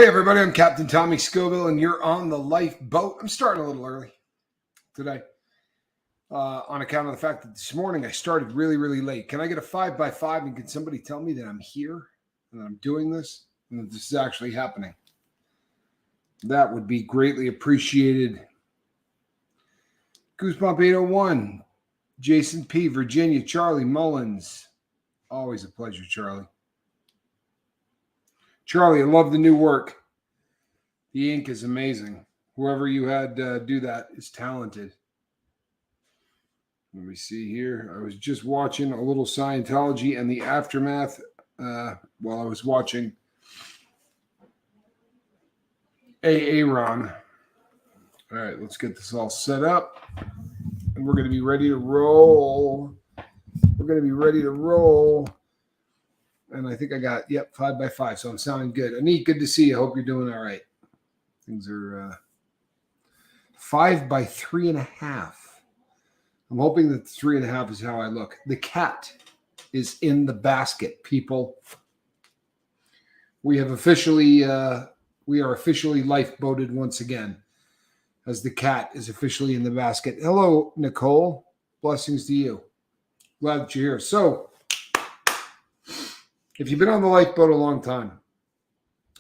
Hey everybody, I'm Captain Tommy Scoville and you're on the lifeboat. I'm starting a little early today on account of the fact that this morning I started really late. Can I get a 5x5 and can somebody tell me that I'm here and that I'm doing this and that this is actually happening? That would be greatly appreciated. Goosebump 801, Jason P, Virginia, Charlie Mullins. Always a pleasure, Charlie. Charlie, I love the new work. The ink is amazing. Whoever you had do that is talented. Let me see here. I was just watching a little Scientology and the aftermath while I was watching Aaron. All right, let's get this all set up. And we're going to be ready to roll. And I think I got, 5x5. So I'm sounding good. Anik, good to see you. Hope you're doing all right. Things are 5x3.5. I'm hoping that 3.5 is how I look. The cat is in the basket, people. We are officially lifeboated once again, as the cat is officially in the basket. Hello, Nicole. Blessings to you. Glad that you're here. So, if you've been on the lifeboat a long time,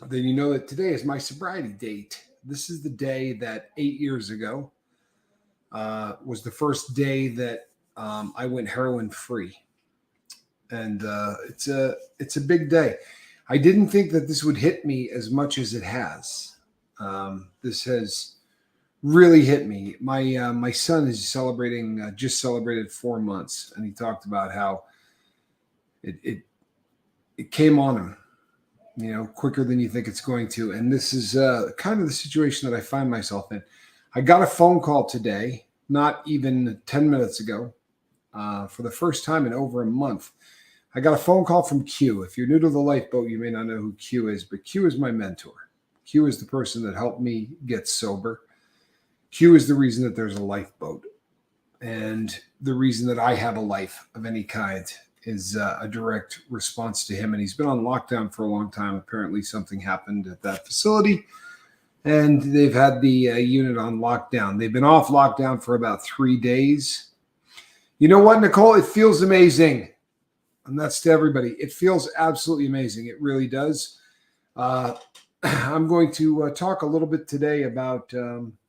then you know that today is my sobriety date. This is the day that 8 years ago was the first day that I went heroin free. And it's a big day. I didn't think that this would hit me as much as it has. This has really hit me. My son is just celebrated 4 months, and he talked about how it came on him, quicker than you think it's going to. And this is kind of the situation that I find myself in. I got a phone call today, not even 10 minutes ago, for the first time in over a month. I got a phone call from Q. If you're new to the lifeboat, you may not know who Q is, but Q is my mentor. Q is the person that helped me get sober. Q is the reason that there's a lifeboat. And the reason that I have a life of any kind is a direct response to him. And he's been on lockdown for a long time. Apparently something happened at that facility, and they've had the unit on lockdown. They've been off lockdown for about 3 days. You know what, Nicole? It feels amazing. And that's to everybody. It feels absolutely amazing. It really does. I'm going to talk a little bit today about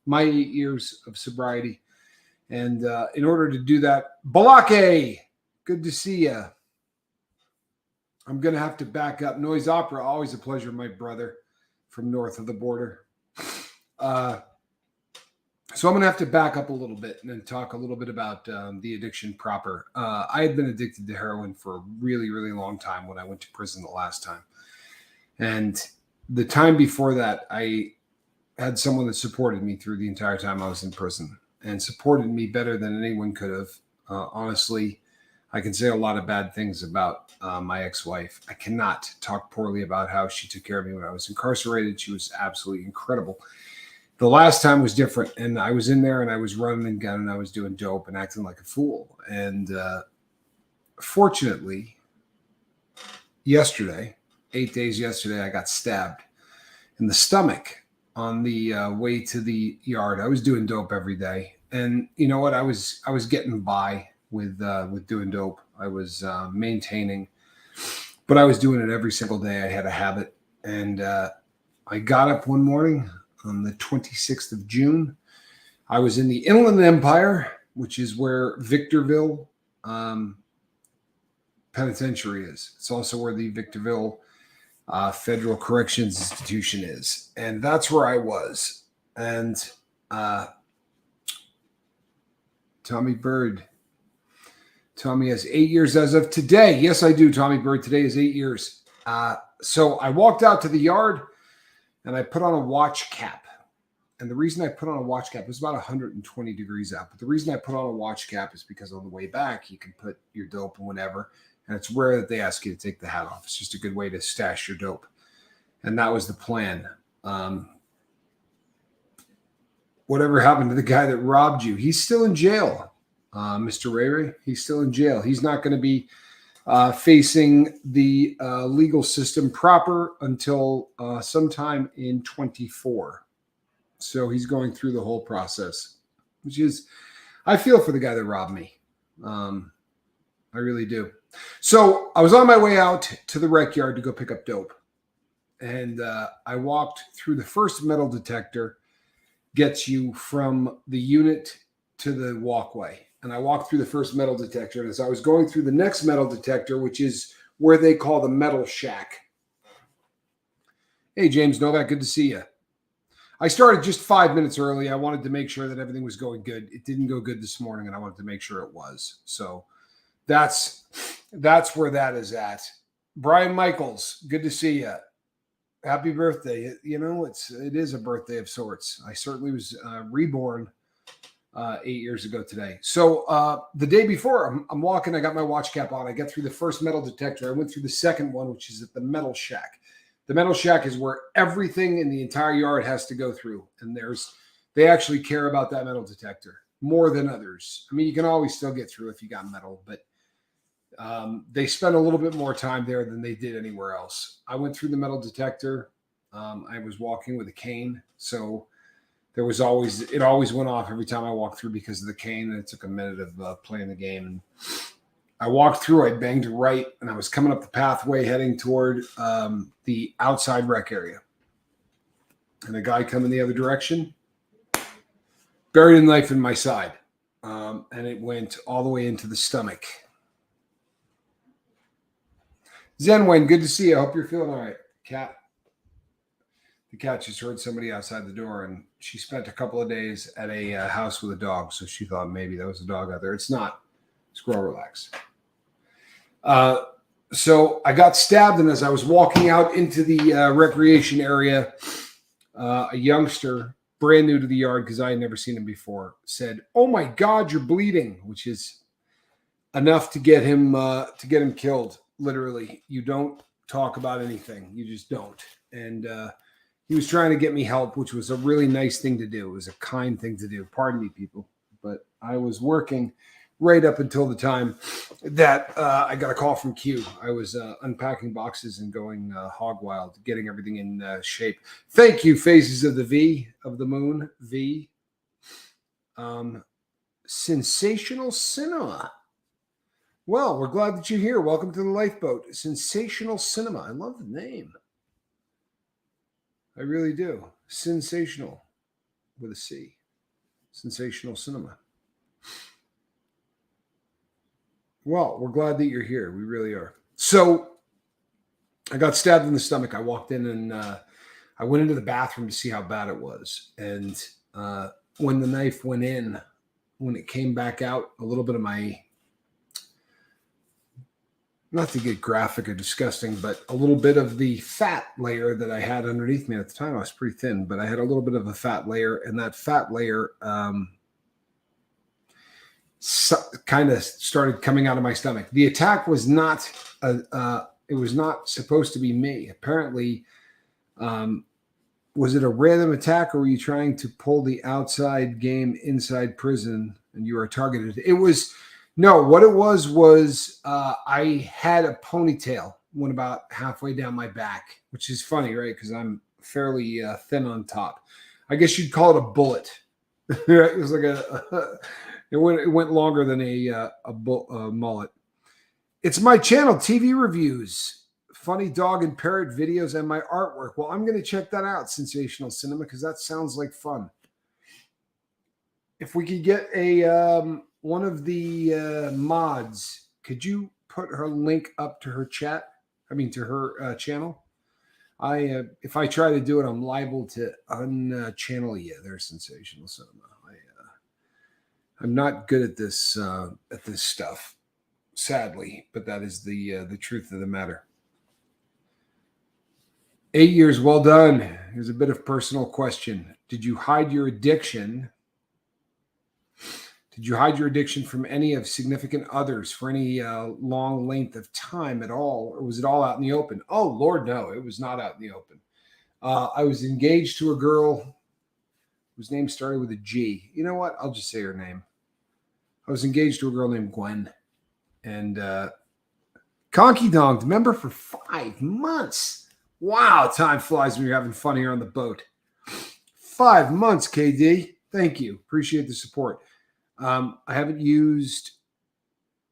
my 8 years of sobriety. And in order to do that, Balake, good to see you. I'm going to have to back up. Noise Opera, always a pleasure, my brother from north of the border. So I'm going to have to back up a little bit and then talk a little bit about the addiction proper. I had been addicted to heroin for a really long time when I went to prison the last time. And the time before that, I had someone that supported me through the entire time I was in prison and supported me better than anyone could have. Honestly, I can say a lot of bad things about my ex-wife. I cannot talk poorly about how she took care of me when I was incarcerated. She was absolutely incredible. The last time was different, and I was in there and I was running and gunning and I was doing dope and acting like a fool. And fortunately, yesterday, 8 days yesterday, I got stabbed in the stomach on the way to the yard. I was doing dope every day. And you know what? I was getting by with doing dope. I was maintaining, but I was doing it every single day. I had a habit. And I got up one morning on the 26th of June. I was in the Inland Empire, which is where Victorville Penitentiary is. It's also where the Victorville Federal Corrections Institution is. And that's where I was. And Tommy Bird. Tommy has 8 years as of today. Yes, I do, Tommy Bird. Today is 8 years. So I walked out to the yard and I put on a watch cap. And the reason I put on a watch cap, it was about 120 degrees out. But the reason I put on a watch cap is because on the way back, you can put your dope and whatever. And it's rare that they ask you to take the hat off. It's just a good way to stash your dope. And that was the plan. Whatever happened to the guy that robbed you? He's still in jail, Mr. Ray Ray. He's still in jail. He's not going to be facing the legal system proper until sometime in 24. So he's going through the whole process, which is, I feel for the guy that robbed me. I really do. So I was on my way out to the rec yard to go pick up dope. And I walked through the first metal detector, gets you from the unit to the walkway. And I walked through the first metal detector. And as I was going through the next metal detector, which is where they call the metal shack. Hey, James Novak, good to see you. I started just 5 minutes early. I wanted to make sure that everything was going good. It didn't go good this morning, and I wanted to make sure it was. So that's where that is at. Brian Michaels, good to see you. Happy birthday. You know, it is a birthday of sorts. I certainly was reborn 8 years ago today. So the day before, I'm walking. I got my watch cap on. I get through the first metal detector. I went through the second one, which is at the metal shack. The metal shack is where everything in the entire yard has to go through. And they actually care about that metal detector more than others. I mean, you can always still get through if you got metal, but they spend a little bit more time there than they did anywhere else. I went through the metal detector. I was walking with a cane. So it always went off every time I walked through because of the cane. And it took a minute of playing the game. And I walked through, I banged right, and I was coming up the pathway heading toward the outside rec area. And a guy coming the other direction buried a knife in my side, and it went all the way into the stomach. Zenwen, good to see you. I hope you're feeling all right. The cat just heard somebody outside the door, and she spent a couple of days at a house with a dog, so she thought maybe that was a dog out there. It's not. Squirrel, relax. So I got stabbed, and as I was walking out into the recreation area, a youngster, brand new to the yard because I had never seen him before, said, "Oh my God, you're bleeding," which is enough to get him killed. Literally, you don't talk about anything; you just don't. And he was trying to get me help, which was a really nice thing to do. It was a kind thing to do. Pardon me, people, but I was working right up until the time that I got a call from Q. I was unpacking boxes and going hog wild, getting everything in shape. Thank you, Phases of the V, of the Moon, V. Sensational Cinema. Well, we're glad that you're here. Welcome to the Lifeboat. Sensational Cinema. I love the name. I really do. Sensational with a C. Sensational Cinema. Well, we're glad that you're here. We really are. So I got stabbed in the stomach. I walked in and I went into the bathroom to see how bad it was. And when the knife went in, when it came back out, a little bit of my, not to get graphic or disgusting, but a little bit of the fat layer that I had underneath me at the time, I was pretty thin, but I had a little bit of a fat layer, and that fat layer kind of started coming out of my stomach. The attack was not it was not supposed to be me. Apparently, was it a random attack, or were you trying to pull the outside game inside prison and you were targeted? It was no. What it was I had a ponytail went about halfway down my back, which is funny, right? Because I'm fairly thin on top. I guess you'd call it a bullet. It was like it went longer than a mullet. It's my channel, TV reviews, funny dog and parrot videos, and my artwork. Well, I'm going to check that out, Sensational Cinema, because that sounds like fun. If we could get a one of the mods, could you put her link up to her chat? I mean, to her channel. If I try to do it, I'm liable to unchannel you. There's Sensational Cinema. I'm not good at this stuff, sadly, but that is the truth of the matter. 8 years, well done. Here's a bit of personal question. Did you hide your addiction? Did you hide your addiction from any of significant others for any long length of time at all, or was it all out in the open? Oh, Lord, no, it was not out in the open. I was engaged to a girl whose name started with a G. You know what? I'll just say her name. I was engaged to a girl named Gwen, and Conky Donked, member for 5 months. Wow, time flies when you're having fun here on the boat. 5 months, KD. Thank you. Appreciate the support. I haven't used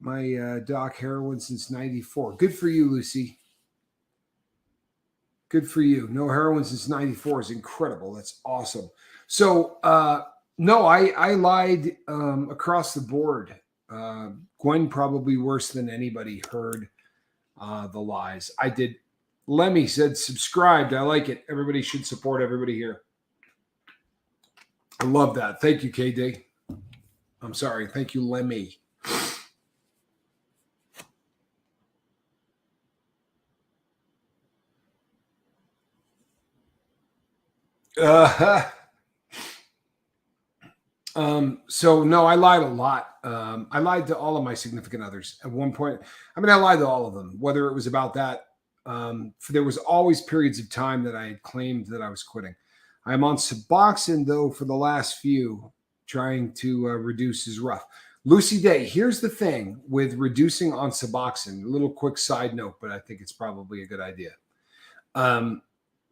my Doc Heroin since 94. Good for you, Lucy. Good for you. No heroin since 94 is incredible. That's awesome. So, no, I lied across the board. Gwen probably worse than anybody heard the lies. I did. Lemmy said subscribed. I like it. Everybody should support everybody here. I love that. Thank you, KD. I'm sorry. Thank you, Lemmy. So no, I lied a lot. I lied to all of my significant others at one point. I mean, I lied to all of them, whether it was about that. There was always periods of time that I had claimed that I was quitting. I'm on Suboxone though for the last few, trying to reduce is rough. Lucy Day, here's the thing with reducing on Suboxone. A little quick side note, but I think it's probably a good idea.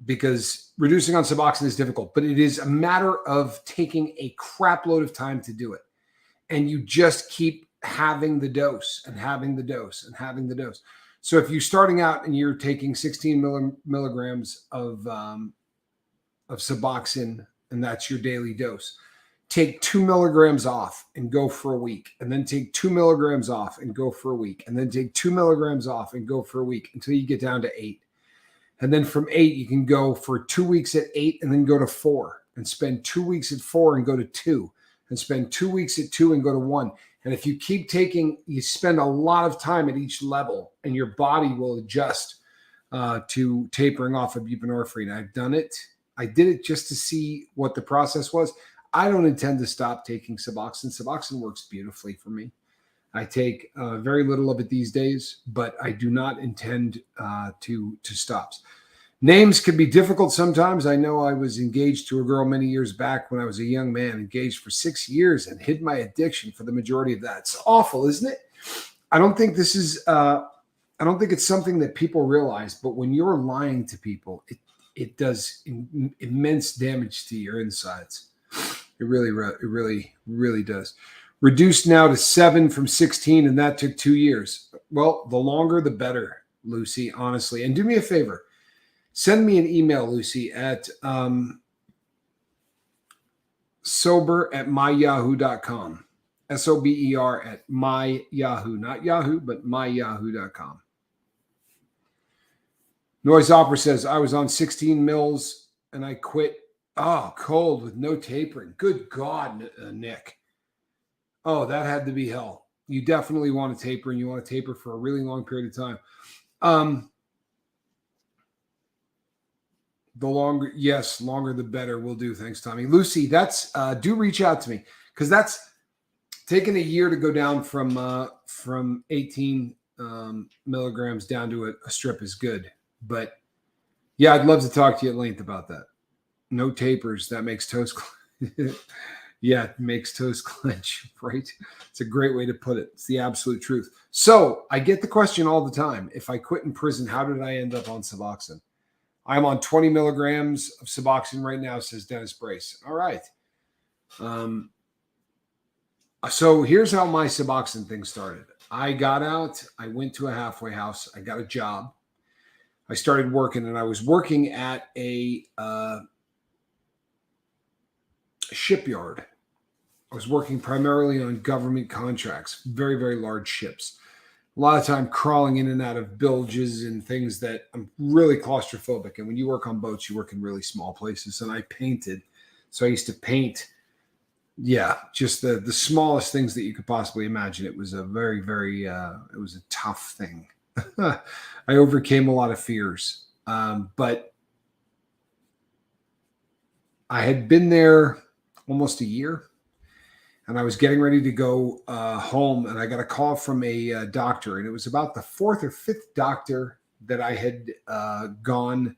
Because reducing on Suboxone is difficult, but it is a matter of taking a crap load of time to do it. And you just keep having the dose and having the dose and having the dose. So if you're starting out and you're taking 16 milligrams of Suboxone, and that's your daily dose, take 2 milligrams off and go for a week, and then take 2 milligrams off and go for a week, and then take 2 milligrams off and go for a week until you get down to 8. And then from 8, you can go for 2 weeks at 8 and then go to 4 and spend 2 weeks at 4 and go to 2 and spend 2 weeks at 2 and go to 1. And if you keep taking, you spend a lot of time at each level and your body will adjust to tapering off of buprenorphine. I've done it. I did it just to see what the process was. I don't intend to stop taking Suboxone. Suboxone works beautifully for me. I take very little of it these days, but I do not intend to stop. Names can be difficult sometimes. I know I was engaged to a girl many years back when I was a young man, engaged for 6 years and hid my addiction for the majority of that. It's awful, isn't it? I don't think this is, I don't think it's something that people realize, but when you're lying to people, it does immense damage to your insides. It really does. Reduced now to 7 from 16, and that took 2 years. Well, the longer, the better, Lucy, honestly. And do me a favor. Send me an email, Lucy, at sober@myyahoo.com. SOBER at myyahoo. Not Yahoo, but myyahoo.com. Noise Opera says, I was on 16 mils and I quit. Oh, cold with no tapering. Good God, Nick. Oh, that had to be hell. You definitely want to taper, and you want to taper for a really long period of time. The longer, yes, longer the better will do. Thanks, Tommy. Lucy, that's do reach out to me, because that's taken a year to go down from 18 milligrams down to a strip is good. But yeah, I'd love to talk to you at length about that. No tapers. That makes toast. Yeah, it makes toes clench, right? It's a great way to put it. It's the absolute truth. So I get the question all the time. If I quit in prison, how did I end up on Suboxone? I'm on 20 milligrams of Suboxone right now, says Dennis Brace. All right. So here's how my Suboxone thing started. I got out. I went to a halfway house. I got a job. I started working, and I was working at a shipyard. I was working primarily on government contracts, very, very large ships. A lot of time crawling in and out of bilges and things that I'm really claustrophobic. And when you work on boats, you work in really small places. And I painted. So I used to paint, just the smallest things that you could possibly imagine. It was a very, very, it was a tough thing. I overcame a lot of fears. But I had been there almost a year. And I was getting ready to go home, and I got a call from a doctor, and it was about the 4th or 5th doctor that I had gone.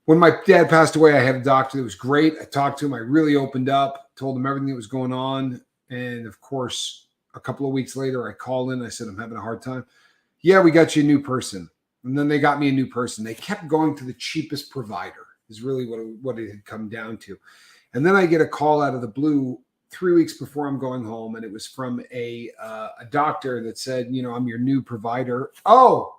When my dad passed away, I had a doctor that was great. I talked to him. I really opened up, told him everything that was going on. And, of course, a couple of weeks later, I called in. I said, I'm having a hard time. Yeah, we got you a new person. And then they got me a new person. They kept going to the cheapest provider is really what it had come down to. And then I get a call out of the blue 3 weeks before I'm going home. And it was from a doctor that said, I'm your new provider. Oh,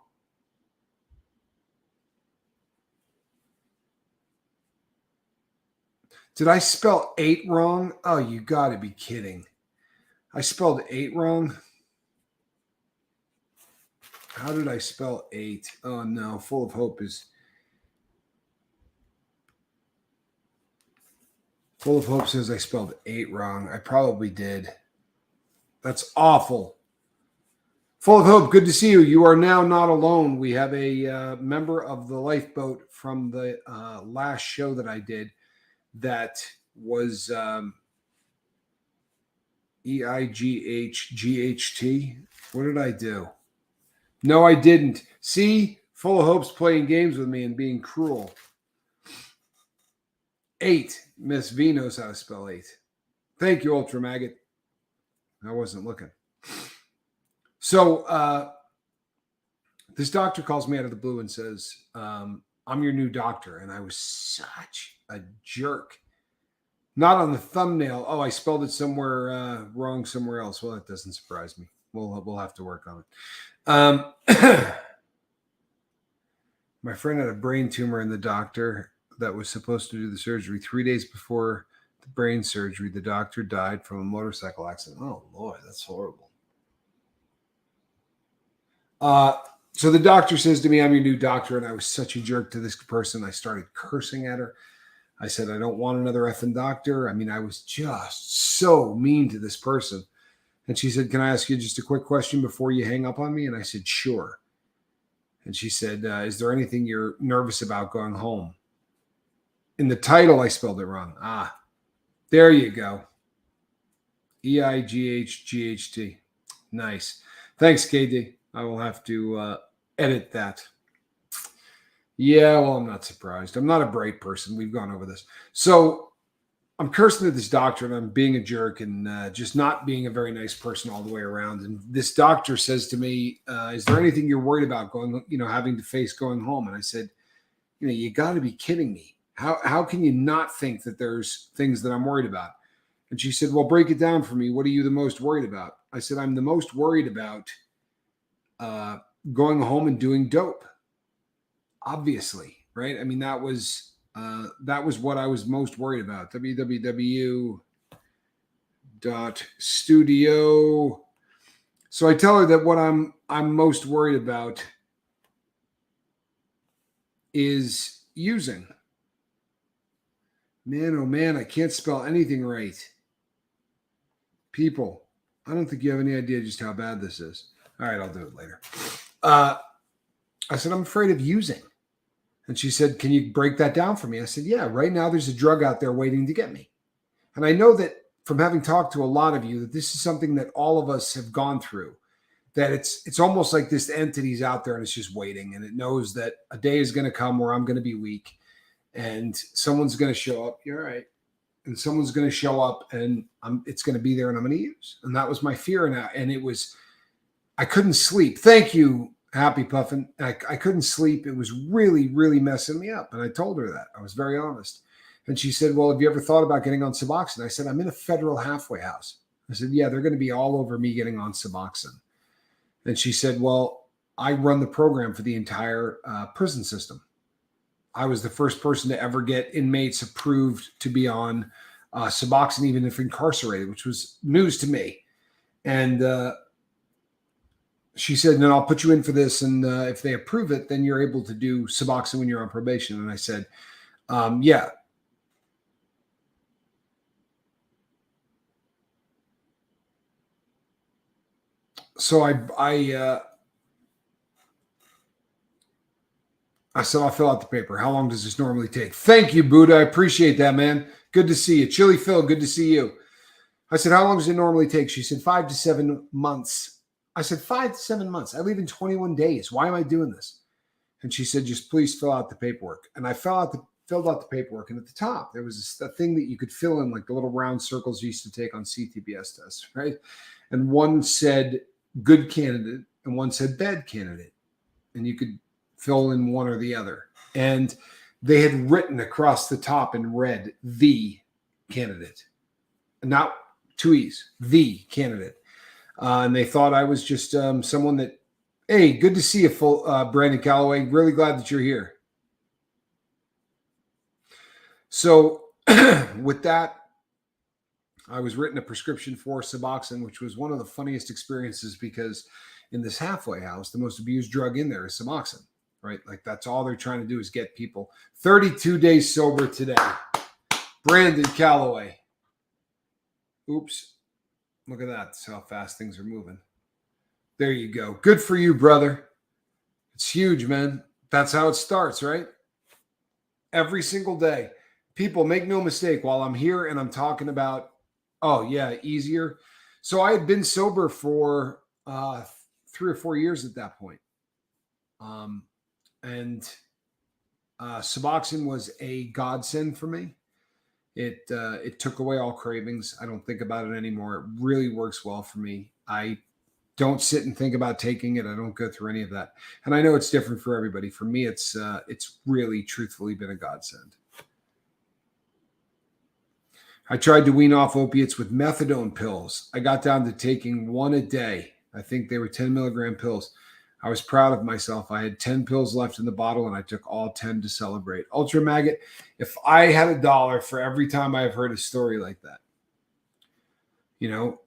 did I spell 8 wrong? Oh, you got to be kidding. I spelled 8 wrong. How did I spell 8? Oh, no. Full of Hope says I spelled 8 wrong. I probably did. That's awful. Full of Hope, good to see you. You are now not alone. We have a member of the lifeboat from the last show that I did that was EIGHGHT. What did I do? No, I didn't. See, Full of Hope's playing games with me and being cruel. 8. Miss V knows how to spell 8. Thank you, Ultra Maggot. I wasn't looking. So this doctor calls me out of the blue and says, I'm your new doctor. And I was such a jerk. Not on the thumbnail. Oh, I spelled it somewhere wrong somewhere else. Well, that doesn't surprise me. We'll have to work on it. My friend had a brain tumor, and the doctor that was supposed to do the surgery 3 days before the brain surgery, the doctor died from a motorcycle accident. Oh, Lord, that's horrible. So the doctor says to me, I'm your new doctor, and I was such a jerk to this person. I started cursing at her. I said, I don't want another effing doctor. I mean, I was just so mean to this person. And she said, can I ask you just a quick question before you hang up on me? And I said, sure. And she said, is there anything you're nervous about going home? In the title, I spelled it wrong. There you go. EIGHGHT. Nice. Thanks, KD. I will have to edit that. Yeah, well, I'm not surprised. I'm not a bright person. We've gone over this. So I'm cursing at this doctor, and I'm being a jerk and just not being a very nice person all the way around. And this doctor says to me, is there anything you're worried about going, having to face going home? And I said, you got to be kidding me. How can you not think that there's things that I'm worried about? And she said, well, break it down for me. What are you the most worried about? I said, I'm the most worried about going home and doing dope. Obviously, right? I mean, that was what I was most worried about. www.studio. So I tell her that what I'm most worried about is using. Man, oh man, I can't spell anything right. People, I don't think you have any idea just how bad this is. All right, I'll do it later. I said, I'm afraid of using. And she said, can you break that down for me? I said, yeah, right now there's a drug out there waiting to get me. And I know that from having talked to a lot of you, that this is something that all of us have gone through, that it's almost like this entity's out there and it's just waiting. And it knows that a day is going to come where I'm going to be weak and someone's going to show up. You're right. And someone's going to show up and it's going to be there and I'm going to use. And that was my fear. And it was, I couldn't sleep. Thank you, Happy Puffin. I couldn't sleep. It was really, really messing me up. And I told her that. I was very honest. And she said, well, have you ever thought about getting on Suboxone? I said, I'm in a federal halfway house. I said, yeah, they're going to be all over me getting on Suboxone. And she said, well, I run the program for the entire prison system. I was the first person to ever get inmates approved to be on Suboxone, even if incarcerated, which was news to me. And she said, no, I'll put you in for this. And if they approve it, then you're able to do Suboxone when you're on probation. And I said, yeah. So I said, I'll fill out the paper. How long does this normally take? Thank you, Buddha. I appreciate that, man. Good to see you. Chili Phil, good to see you. I said, how long does it normally take? She said, 5 to 7 months. I said, 5 to 7 months. I leave in 21 days. Why am I doing this? And she said, just please fill out the paperwork. And I filled out the paperwork. And at the top, there was a thing that you could fill in, like the little round circles you used to take on CTBS tests, right? And one said, good candidate. and one said bed candidate. And you could fill in one or the other. And they had written across the top in red, the candidate. Not two E's, the candidate. And they thought I was just someone that, hey, good to see you, Brandon Calloway. Really glad that you're here. So with that, I was written a prescription for Suboxone, which was one of the funniest experiences because in this halfway house, the most abused drug in there is Suboxone, right? Like that's all they're trying to do is get people 32 days sober today. Brandon Calloway. Oops. Look at that. That's how fast things are moving. There you go. Good for you, brother. It's huge, man. That's how it starts, right? Every single day. People, make no mistake, while I'm here and I'm talking about, oh, yeah, easier. So I had been sober for 3 or 4 years at that point. And Suboxone was a godsend for me. It took away all cravings. I don't think about it anymore. It really works well for me. I don't sit and think about taking it. I don't go through any of that. And I know it's different for everybody. For me, it's really, truthfully been a godsend. I tried to wean off opiates with methadone pills. I got down to taking one a day. I think they were 10 milligram pills. I was proud of myself. I had 10 pills left in the bottle, and I took all 10 to celebrate. Ultra Maggot, if I had $1 for every time I've heard a story like that,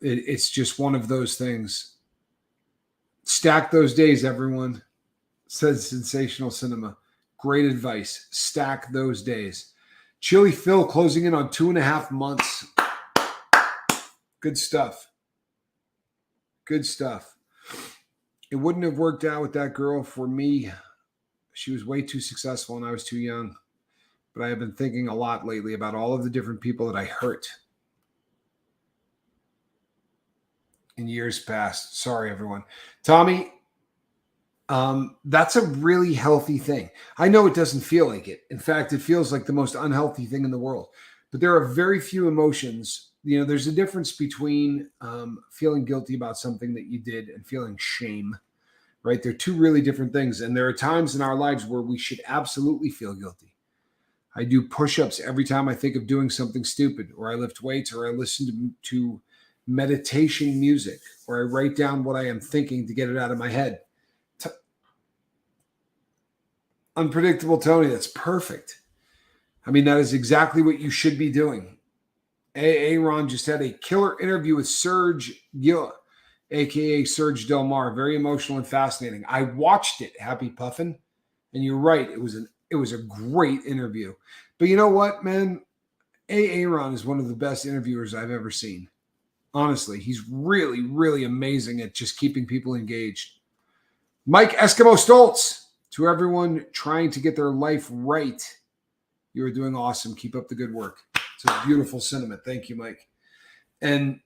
it's just one of those things. Stack those days, everyone, says Sensational Cinema. Great advice. Stack those days. Chili Phil closing in on 2.5 months. Good stuff. Good stuff. It wouldn't have worked out with that girl for me. She was way too successful and I was too young. But I have been thinking a lot lately about all of the different people that I hurt in years past. Sorry, everyone. Tommy, that's a really healthy thing. I know it doesn't feel like it. In fact, it feels like the most unhealthy thing in the world. But there are very few emotions. There's a difference between feeling guilty about something that you did and feeling shame, right? They're two really different things. And there are times in our lives where we should absolutely feel guilty. I do push-ups every time I think of doing something stupid, or I lift weights, or I listen to meditation music, or I write down what I am thinking to get it out of my head. Unpredictable Tony, that's perfect. I mean, that is exactly what you should be doing. Aaron just had a killer interview with Serge Gilla, a.k.a. Serge Del Mar. Very emotional and fascinating. I watched it, Happy Puffin, and you're right. It was a great interview. But you know what, man? Aaron is one of the best interviewers I've ever seen. Honestly, he's really, really amazing at just keeping people engaged. Mike Eskimo Stoltz. To everyone trying to get their life right, you are doing awesome. Keep up the good work. It's a beautiful sentiment. Thank you, Mike. And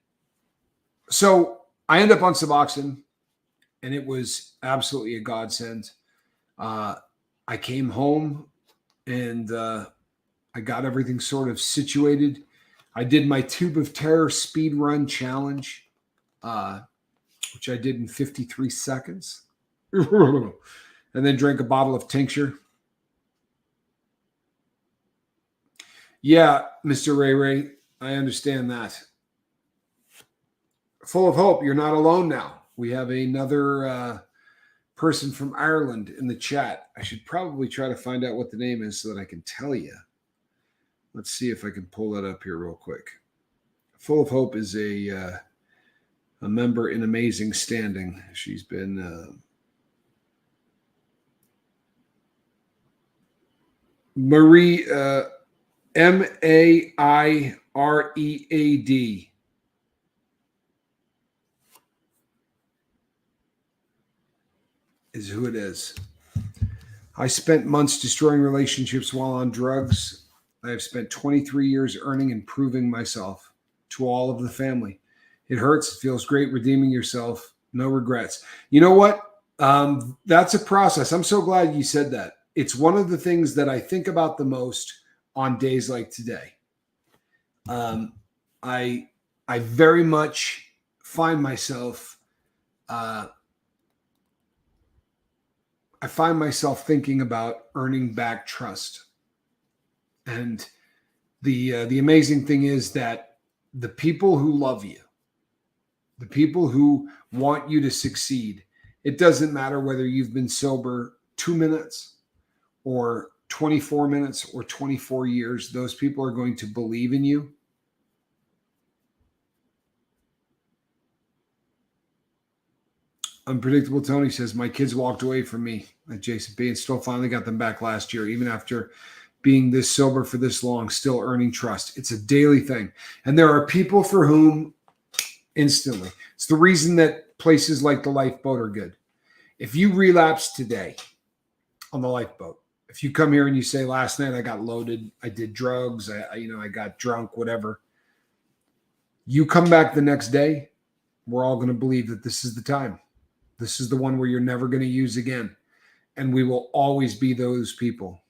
so I end up on Suboxone, and it was absolutely a godsend. I came home, and I got everything sort of situated. I did my Tube of Terror speed run challenge, which I did in 53 seconds. And then drank a bottle of tincture. Yeah, Mr. Ray, I understand that. Full of hope, you're not alone now. We have another person from Ireland in the chat. I should probably try to find out what the name is so that I can tell you. Let's see if I can pull that up here real quick. Full of Hope is a member in amazing standing. She's been... Marie, Mairead is who it is. I spent months destroying relationships while on drugs. I have spent 23 years earning and proving myself to all of the family. It hurts. It feels great redeeming yourself. No regrets. You know what? That's a process. I'm so glad you said that. It's one of the things that I think about the most on days like today. I very much find myself I find myself thinking about earning back trust. And the amazing thing is that the people who love you, the people who want you to succeed, it doesn't matter whether you've been sober 2 minutes or 24 minutes or 24 years, those people are going to believe in you. Unpredictable Tony says, my kids walked away from me at Jason B and still finally got them back last year, even after being this sober for this long, still earning trust. It's a daily thing. And there are people for whom instantly. It's the reason that places like the Lifeboat are good. If you relapse today on the Lifeboat, if you come here and you say, last night I got loaded, I did drugs, I got drunk, whatever, you come back the next day, we're all going to believe that this is the time. This is the one where you're never going to use again. And we will always be those people.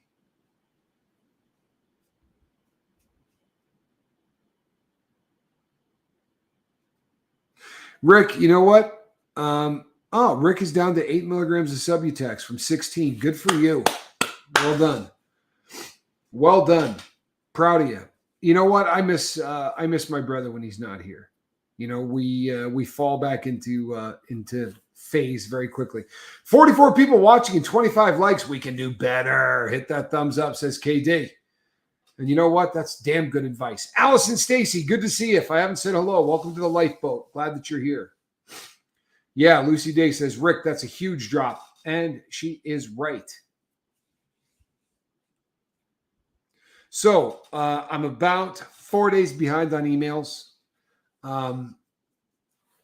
Rick, you know what? Rick is down to 8 milligrams of Subutex from 16. Good for you. Well done. Well done. Proud of you. You know what? I miss my brother when he's not here. You know, we fall back into phase very quickly. 44 people watching and 25 likes. We can do better. Hit that thumbs up, says KD. And you know what? That's damn good advice. Allison Stacy, good to see you. If I haven't said hello, welcome to the Lifeboat. Glad that you're here. Yeah, Lucy Day says, Rick, that's a huge drop. And she is right. So I'm about 4 days behind on emails.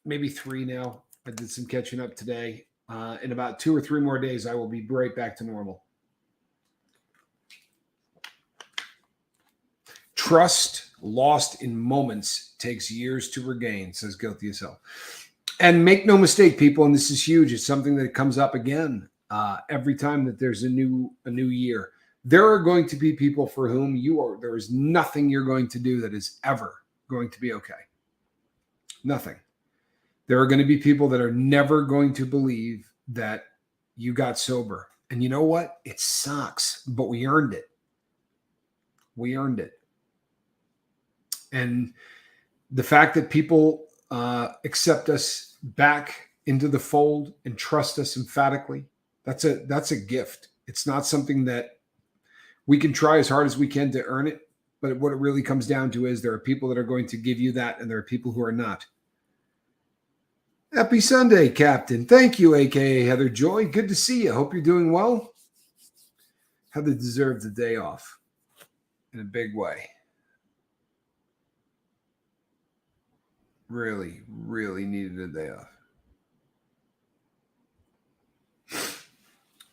Maybe 3 now. I did some catching up today. In about 2 or 3 more days, I will be right back to normal. Trust lost in moments takes years to regain, says Guilty as Hell. And make no mistake, people, and this is huge. It's something that comes up again every time that there's a new year. There are going to be people for whom there is nothing you're going to do that is ever going to be okay. Nothing. There are going to be people that are never going to believe that you got sober. And you know what? It sucks, but we earned it. We earned it. And the fact that people accept us back into the fold and trust us emphatically, that's a gift. It's not something that we can try as hard as we can to earn it. But what it really comes down to is there are people that are going to give you that, and there are people who are not. Happy Sunday, Captain. Thank you, a.k.a. Heather Joy. Good to see you. Hope you're doing well. Heather deserved a day off in a big way. Really, really needed a day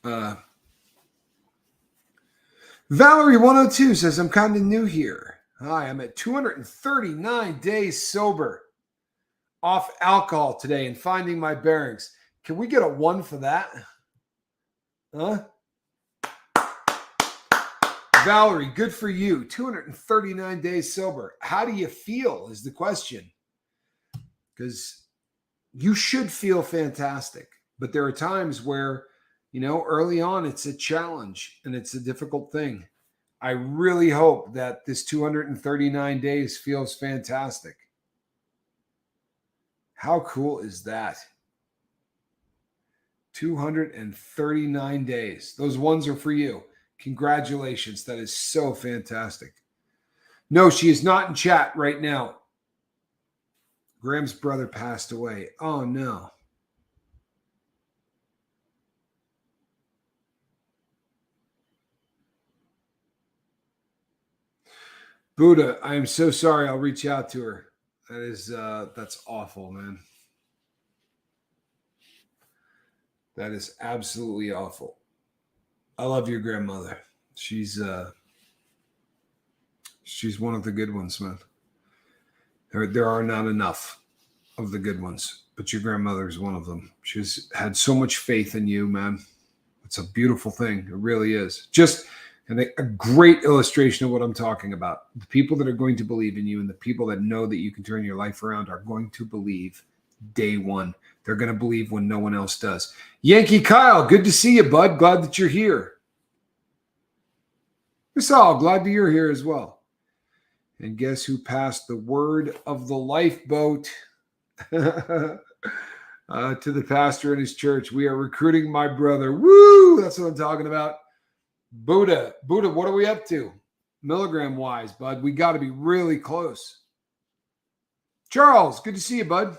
off. Valerie 102 says, I'm kind of new here. Hi, I'm at 239 days sober off alcohol today and finding my bearings. Can we get a 1 for that? Huh? Valerie, good for you. 239 days sober. How do you feel is the question. Because you should feel fantastic. But there are times where, early on, it's a challenge and it's a difficult thing. I really hope that this 239 days feels fantastic. How cool is that? 239 days. Those ones are for you. Congratulations. That is so fantastic. No, she is not in chat right now. Graham's brother passed away. Oh, no. Buddha, I am so sorry. I'll reach out to her. That's awful, man. That is absolutely awful. I love your grandmother. She's one of the good ones, man. There are not enough of the good ones, but your grandmother is one of them. She's had so much faith in you, man. It's a beautiful thing. It really is. And a great illustration of what I'm talking about. The people that are going to believe in you and the people that know that you can turn your life around are going to believe day one. They're going to believe when no one else does. Yankee Kyle, good to see you, bud. Glad that you're here. Misal, glad that you're here as well. And guess who passed the word of the lifeboat to the pastor in his church? We are recruiting my brother. Woo! That's what I'm talking about. Buddha, what are we up to? Milligram wise, bud. We got to be really close. Charles, good to see you, bud.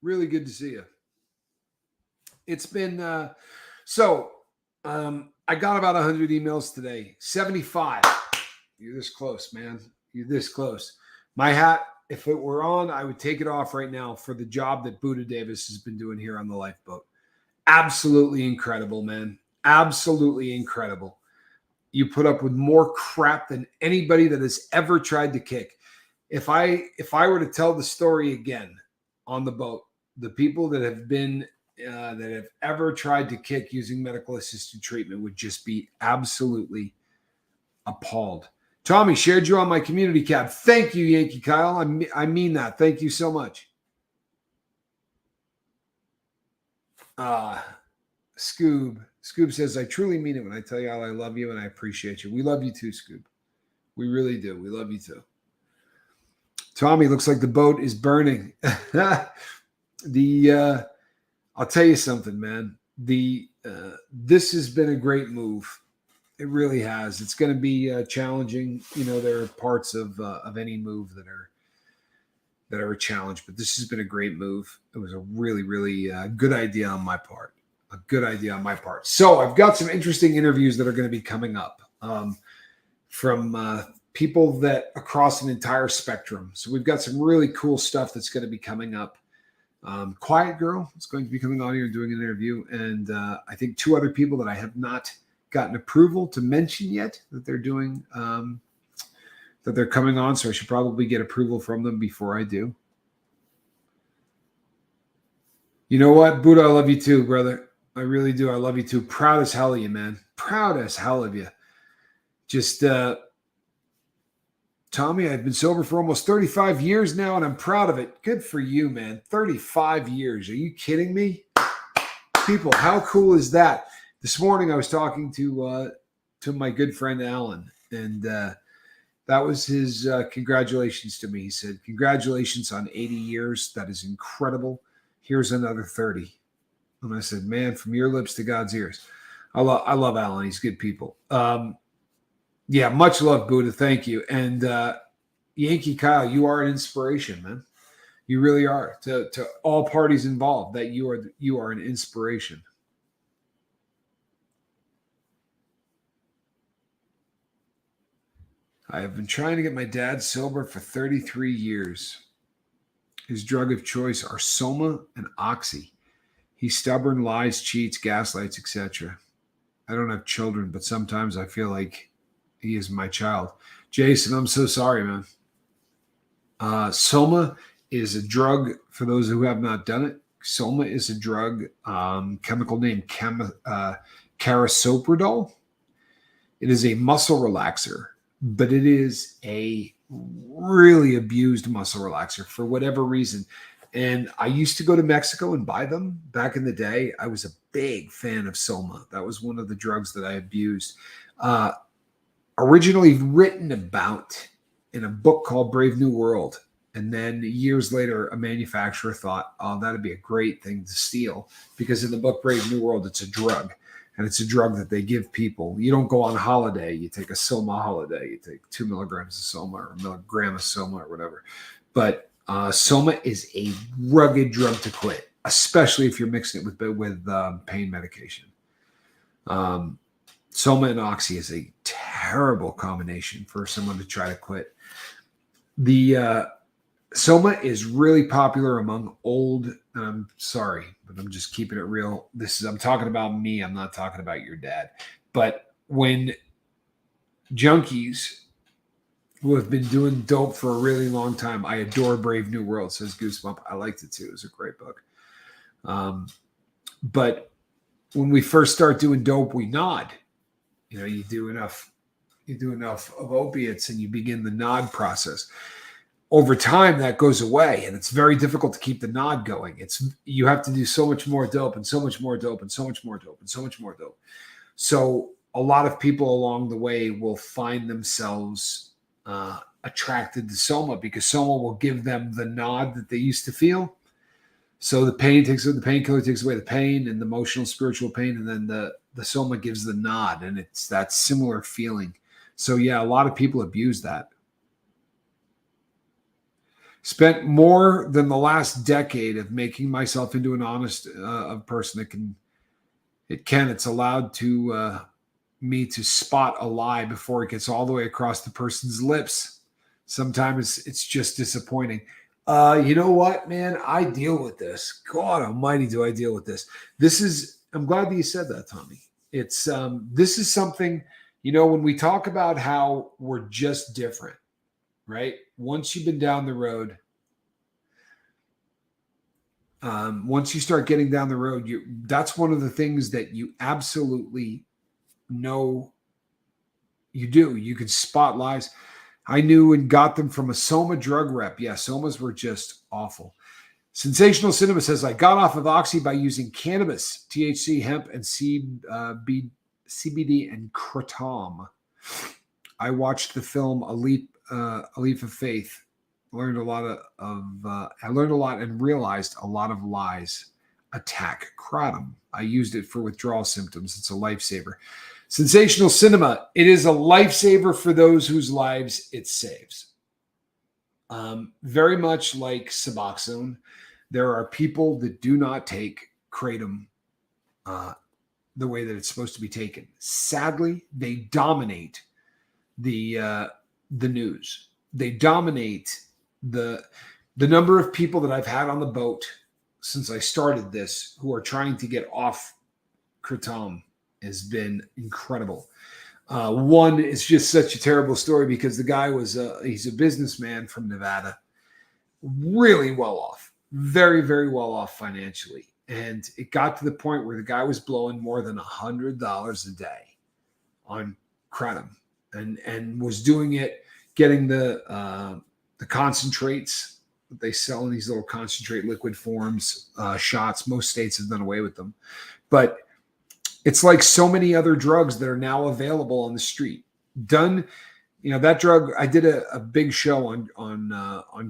Really good to see you. It's been, I got about 100 emails today. 75. You're this close, man. You're this close. My hat, if it were on, I would take it off right now for the job that Buddha Davis has been doing here on the lifeboat. Absolutely incredible, man. Absolutely incredible. You put up with more crap than anybody that has ever tried to kick. If I were to tell the story again on the boat, the people that have been that have ever tried to kick using medical assisted treatment would just be absolutely appalled. Tommy, shared you on my community cab. Thank you, Yankee Kyle. I mean that. Thank you so much. Scoob says, I truly mean it when I tell you how I love you and I appreciate you. We love you too, Scoob. We really do. We love you too. Tommy, looks like the boat is burning. I'll tell you something, man. This has been a great move. It really has. It's going to be challenging. You know, there are parts of any move that are a challenge, but this has been a great move. It was a really, really good idea on my part. A good idea on my part. So I've got some interesting interviews that are going to be coming up from people that across an entire spectrum. So we've got some really cool stuff that's going to be coming up. Quiet Girl is going to be coming on here and doing an interview. And I think 2 other people that I have not gotten approval to mention yet that they're doing, that they're coming on. So I should probably get approval from them before I do. You know what, Buddha, I love you too, brother. I really do. I love you too. Proud as hell of you, man. Proud as hell of you. Just, Tommy, I've been sober for almost 35 years now, and I'm proud of it. Good for you, man. 35 years. Are you kidding me? People, how cool is that? This morning I was talking to my good friend Alan, and that was his congratulations to me. He said, congratulations on 80 years. That is incredible. Here's another 30. And I said, man, from your lips to God's ears. I love Alan. He's good people. Yeah, much love, Buddha. Thank you. And Yankee Kyle, you are an inspiration, man. You really are to all parties involved. That you are an inspiration. I have been trying to get my dad sober for 33 years. His drug of choice are Soma and Oxy. He's stubborn, lies, cheats, gaslights, etc. I don't have children, but sometimes I feel like he is my child. Jason, I'm so sorry, man. Soma is a drug, for those who have not done it. Soma is a drug, chemical name carisoprodol. It is a muscle relaxer, but it is a really abused muscle relaxer for whatever reason. And I used to go to Mexico and buy them back in the day. I was a big fan of Soma. That was one of the drugs that I abused. Originally written about in a book called Brave New World. And then years later, a manufacturer thought, oh, that'd be a great thing to steal. Because in the book Brave New World, it's a drug. And it's a drug that they give people. You don't go on holiday. You take a Soma holiday. You take 2 milligrams of Soma or a milligram of Soma or whatever. But Soma is a rugged drug to quit, especially if you're mixing it with pain medication. Soma and Oxy is a terrible combination for someone to try to quit. The Soma is really popular among old, and I'm sorry, but I'm just keeping it real. I'm talking about me. I'm not talking about your dad. But when junkies who have been doing dope for a really long time, I adore Brave New World, says Goosebump. I liked it too. It was a great book. But when we first start doing dope, we nod. You know, you do enough of opiates and you begin the nod process. over time that goes away, and it's very difficult to keep the nod going. You have to do so much more dope and so much more dope and so much more dope and so much more dope. So a lot of people along the way will find themselves attracted to soma because soma will give them the nod that they used to feel. So the painkiller takes away the pain and the emotional, spiritual pain, and then the soma gives the nod, and it's that similar feeling. So yeah, a lot of people abuse that. Spent more than the last decade of making myself into an honest person that it's allowed to me to spot a lie before it gets all the way across the person's lips. Sometimes it's just disappointing. You know what, man? I deal with this. God almighty, do I deal with this? I'm glad that you said that, Tommy. This is something, when we talk about how we're just different, right? Once you've been down the road, once you start getting down the road, that's one of the things that you absolutely know you do. You can spot lies. I knew and got them from a soma drug rep. Yeah, somas were just awful. Sensational Cinema says, I got off of Oxy by using cannabis, THC, hemp, and CBD and kratom. I watched the film A Leap of Faith. I learned a lot and realized a lot of lies. Attack kratom. I used it for withdrawal symptoms. It's a lifesaver. Sensational Cinema. It is a lifesaver for those whose lives it saves. Very much like Suboxone, there are people that do not take kratom the way that it's supposed to be taken. Sadly, they dominate the news. They dominate the number of people that I've had on the boat since I started this who are trying to get off kratom has been incredible. One is just such a terrible story because the guy he's a businessman from Nevada, really well off, very, very well off financially. And it got to the point where the guy was blowing more than $100 a day on kratom and was doing it, getting the concentrates that they sell in these little concentrate liquid forms, shots. Most states have done away with them, but it's like so many other drugs that are now available on the street. That drug. I did a big show on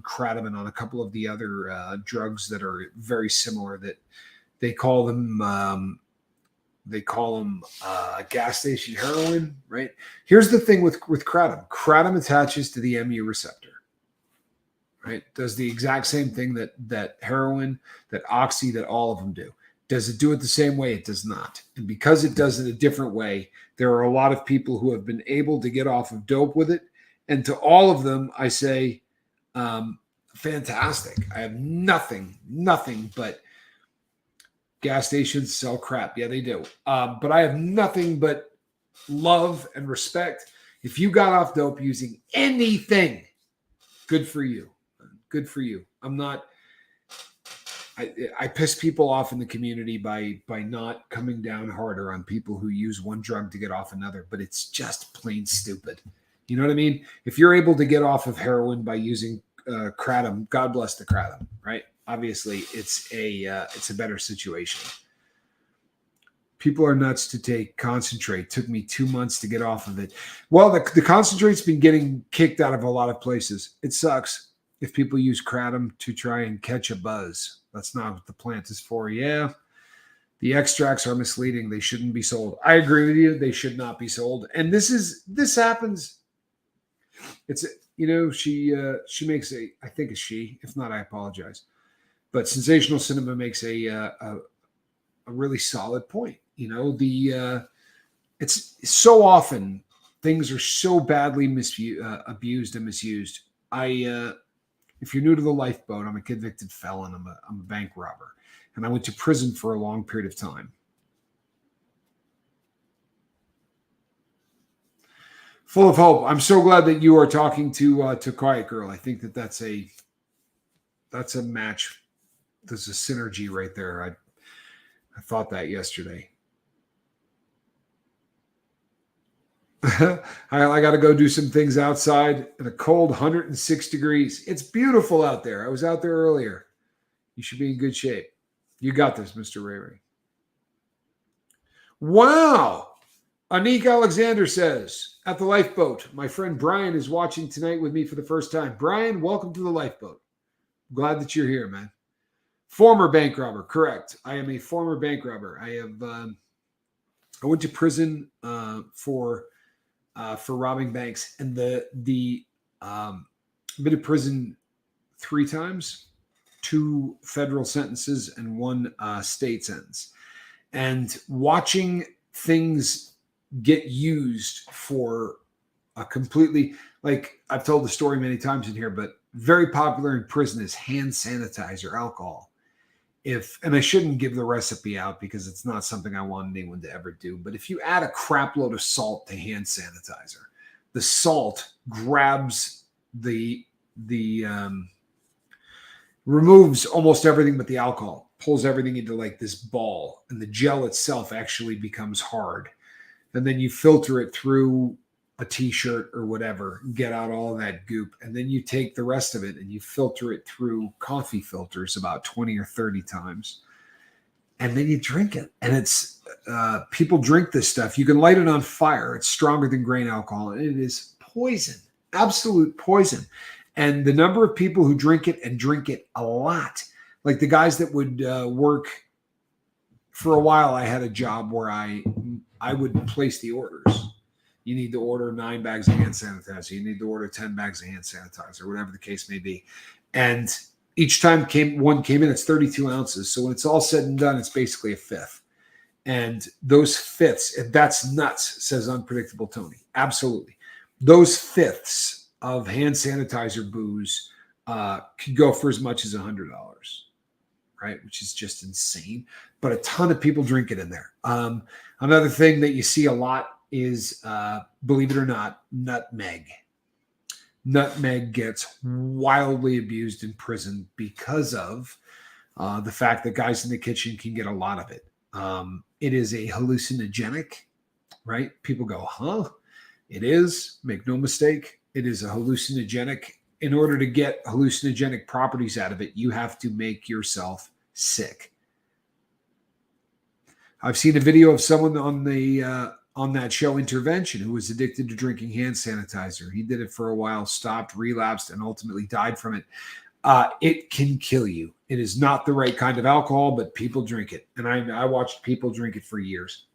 kratom and on a couple of the other drugs that are very similar. That they call them gas station heroin. Right. Here's the thing with kratom. Kratom attaches to the mu receptor. Right. Does the exact same thing that heroin, that oxy, that all of them do. Does it do it the same way? It does not. And because it does it a different way, there are a lot of people who have been able to get off of dope with it. And to all of them, I say, fantastic. I have nothing but gas stations sell crap. Yeah, they do. But I have nothing but love and respect. If you got off dope using anything, good for you. Good for you. I piss people off in the community by not coming down harder on people who use one drug to get off another, but it's just plain stupid. You know what I mean? If you're able to get off of heroin by using kratom, God bless the kratom, right? Obviously, it's a better situation. People are nuts to take concentrate. Took me 2 months to get off of it. Well, the concentrate's been getting kicked out of a lot of places. It sucks if people use kratom to try and catch a buzz. That's not what the plant is for. Yeah, the extracts are misleading. They shouldn't be sold. I agree with you. They should not be sold. And this happens. It's she makes I think it's she. If not, I apologize. But Sensational Cinema makes a really solid point. It's so often things are so badly abused and misused. If you're new to the lifeboat, I'm a convicted felon. I'm a bank robber, and I went to prison for a long period of time. Full of hope. I'm so glad that you are talking to Quiet Girl. I think that's a match. There's a synergy right there. I thought that yesterday. I got to go do some things outside in a cold 106 degrees. It's beautiful out there. I was out there earlier. You should be in good shape. You got this, Mr. Ray Ray. Wow. Anik Alexander says, at the lifeboat, my friend Brian is watching tonight with me for the first time. Brian, welcome to the lifeboat. Glad that you're here, man. Former bank robber, correct. I am a former bank robber. I went to prison for robbing banks, and been to prison 3 times, 2 federal sentences and 1 state sentence. And watching things get used for a completely, like I've told the story many times in here, but very popular in prison is hand sanitizer, alcohol. And I shouldn't give the recipe out because it's not something I want anyone to ever do, but if you add a crap load of salt to hand sanitizer, the salt grabs removes almost everything but the alcohol, pulls everything into like this ball, and the gel itself actually becomes hard. And then you filter it through a t-shirt or whatever, get out all that goop, and then you take the rest of it and you filter it through coffee filters about 20 or 30 times, and then you drink it. And it's people drink this stuff. You can light it on fire. It's stronger than grain alcohol, and it is poison, absolute poison. And the number of people who drink it and drink it a lot, like the guys that would work for a while, I had a job where I would place the orders. You need to order 9 bags of hand sanitizer. You need to order 10 bags of hand sanitizer, whatever the case may be. And each time one came in, it's 32 ounces. So when it's all said and done, it's basically a fifth. And those fifths, that's nuts, says Unpredictable Tony. Absolutely. Those fifths of hand sanitizer booze could go for as much as $100, right? Which is just insane. But a ton of people drink it in there. Another thing that you see a lot is, believe it or not, nutmeg. Nutmeg gets wildly abused in prison because of the fact that guys in the kitchen can get a lot of it. It is a hallucinogenic, right? People go, huh? It is. Make no mistake. It is a hallucinogenic. In order to get hallucinogenic properties out of it, you have to make yourself sick. I've seen a video of someone on that show Intervention who was addicted to drinking hand sanitizer. He did it for a while, stopped, relapsed, and ultimately died from it. It can kill you. It is not the right kind of alcohol, but people drink it. And I watched people drink it for years.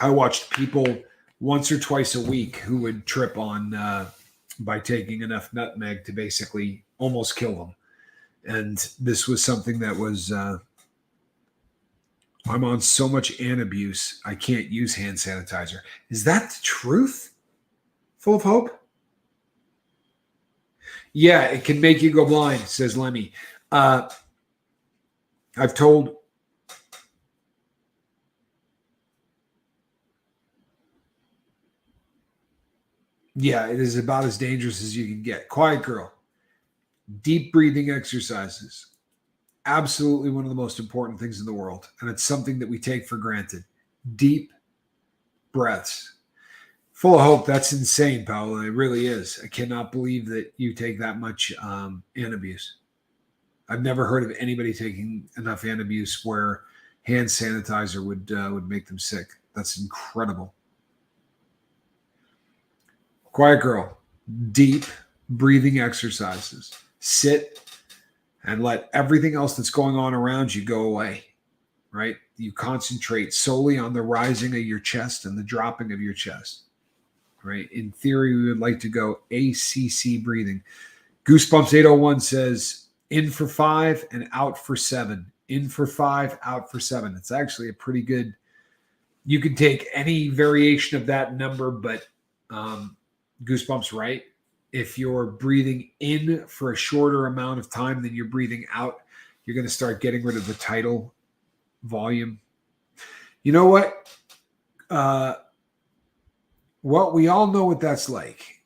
I watched people once or twice a week who would trip on by taking enough nutmeg to basically almost kill them. And this was something that was... I'm on so much antabuse, I can't use hand sanitizer. Is that the truth? Full of hope? Yeah, it can make you go blind, says Lemmy. I've told... Yeah, it is about as dangerous as you can get. Quiet girl. Deep breathing exercises. Absolutely one of the most important things in the world. And it's something that we take for granted. Deep breaths. Full of hope. That's insane, Paolo. It really is. I cannot believe that you take that much antabuse. I've never heard of anybody taking enough antabuse where hand sanitizer would make them sick. That's incredible. Quiet girl. Deep breathing exercises. Sit and let everything else that's going on around you go away, right? You concentrate solely on the rising of your chest and the dropping of your chest, right? In theory, we would like to go ACC breathing. Goosebumps 801 says, in for 5 and out for 7. In for 5, out for 7. It's actually a pretty good, you can take any variation of that number, but Goosebumps, right? If you're breathing in for a shorter amount of time than you're breathing out, you're going to start getting rid of the tidal volume. You know what? Well, we all know what that's like.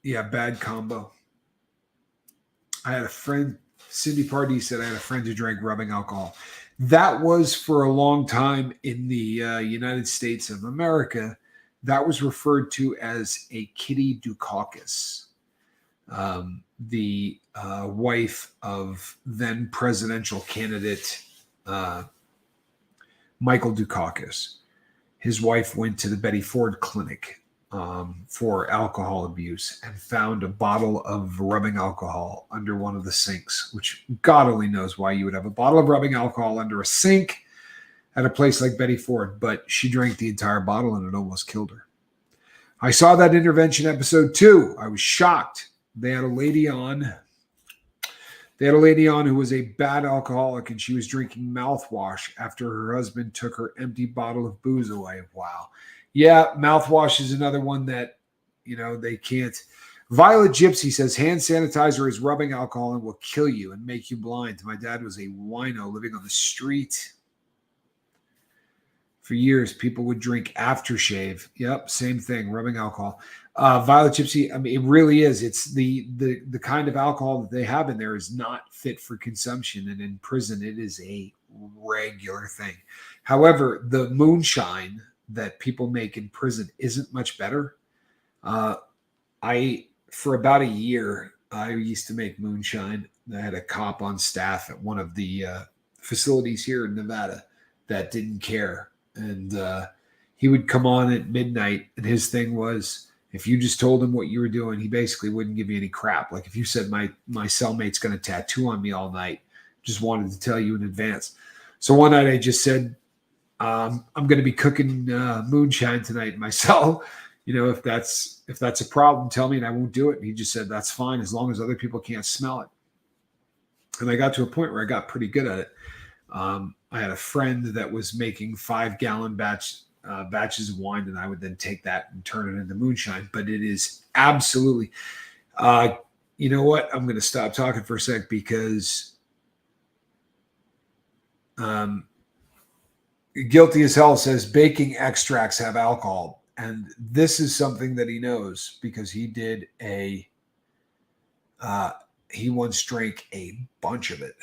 Yeah, bad combo. I had a friend, Cindy Pardee said I had a friend who drank rubbing alcohol. That was for a long time in the United States of America. That was referred to as a kitty Dukakis, the wife of then presidential candidate Michael Dukakis. His wife went to the Betty Ford Clinic for alcohol abuse and found a bottle of rubbing alcohol under one of the sinks, which God only knows why you would have a bottle of rubbing alcohol under a sink at a place like Betty Ford, but she drank the entire bottle and it almost killed her. I saw that intervention episode too. I was shocked. They had a lady on. They had a lady on who was a bad alcoholic, and she was drinking mouthwash after her husband took her empty bottle of booze away. Wow. Yeah, mouthwash is another one that, they can't. Violet Gypsy says hand sanitizer is rubbing alcohol and will kill you and make you blind. My dad was a wino living on the street. For years, people would drink aftershave. Yep, same thing, rubbing alcohol. Violet Gypsy, I mean, it really is. It's the kind of alcohol that they have in there is not fit for consumption. And in prison, it is a regular thing. However, the moonshine that people make in prison isn't much better. For about a year, I used to make moonshine. I had a cop on staff at one of the facilities here in Nevada that didn't care. And he would come on at midnight, and his thing was, if you just told him what you were doing, he basically wouldn't give you any crap. Like if you said, my cellmate's going to tattoo on me all night, just wanted to tell you in advance. So one night I just said, I'm going to be cooking moonshine tonight in my cell. If that's a problem, tell me and I won't do it. And he just said, that's fine as long as other people can't smell it. And I got to a point where I got pretty good at it. I had a friend that was making 5-gallon batches of wine, and I would then take that and turn it into moonshine. But it is absolutely, you know what? I'm going to stop talking for a sec because Guilty as Hell says baking extracts have alcohol. And this is something that he knows because he did he once drank a bunch of it.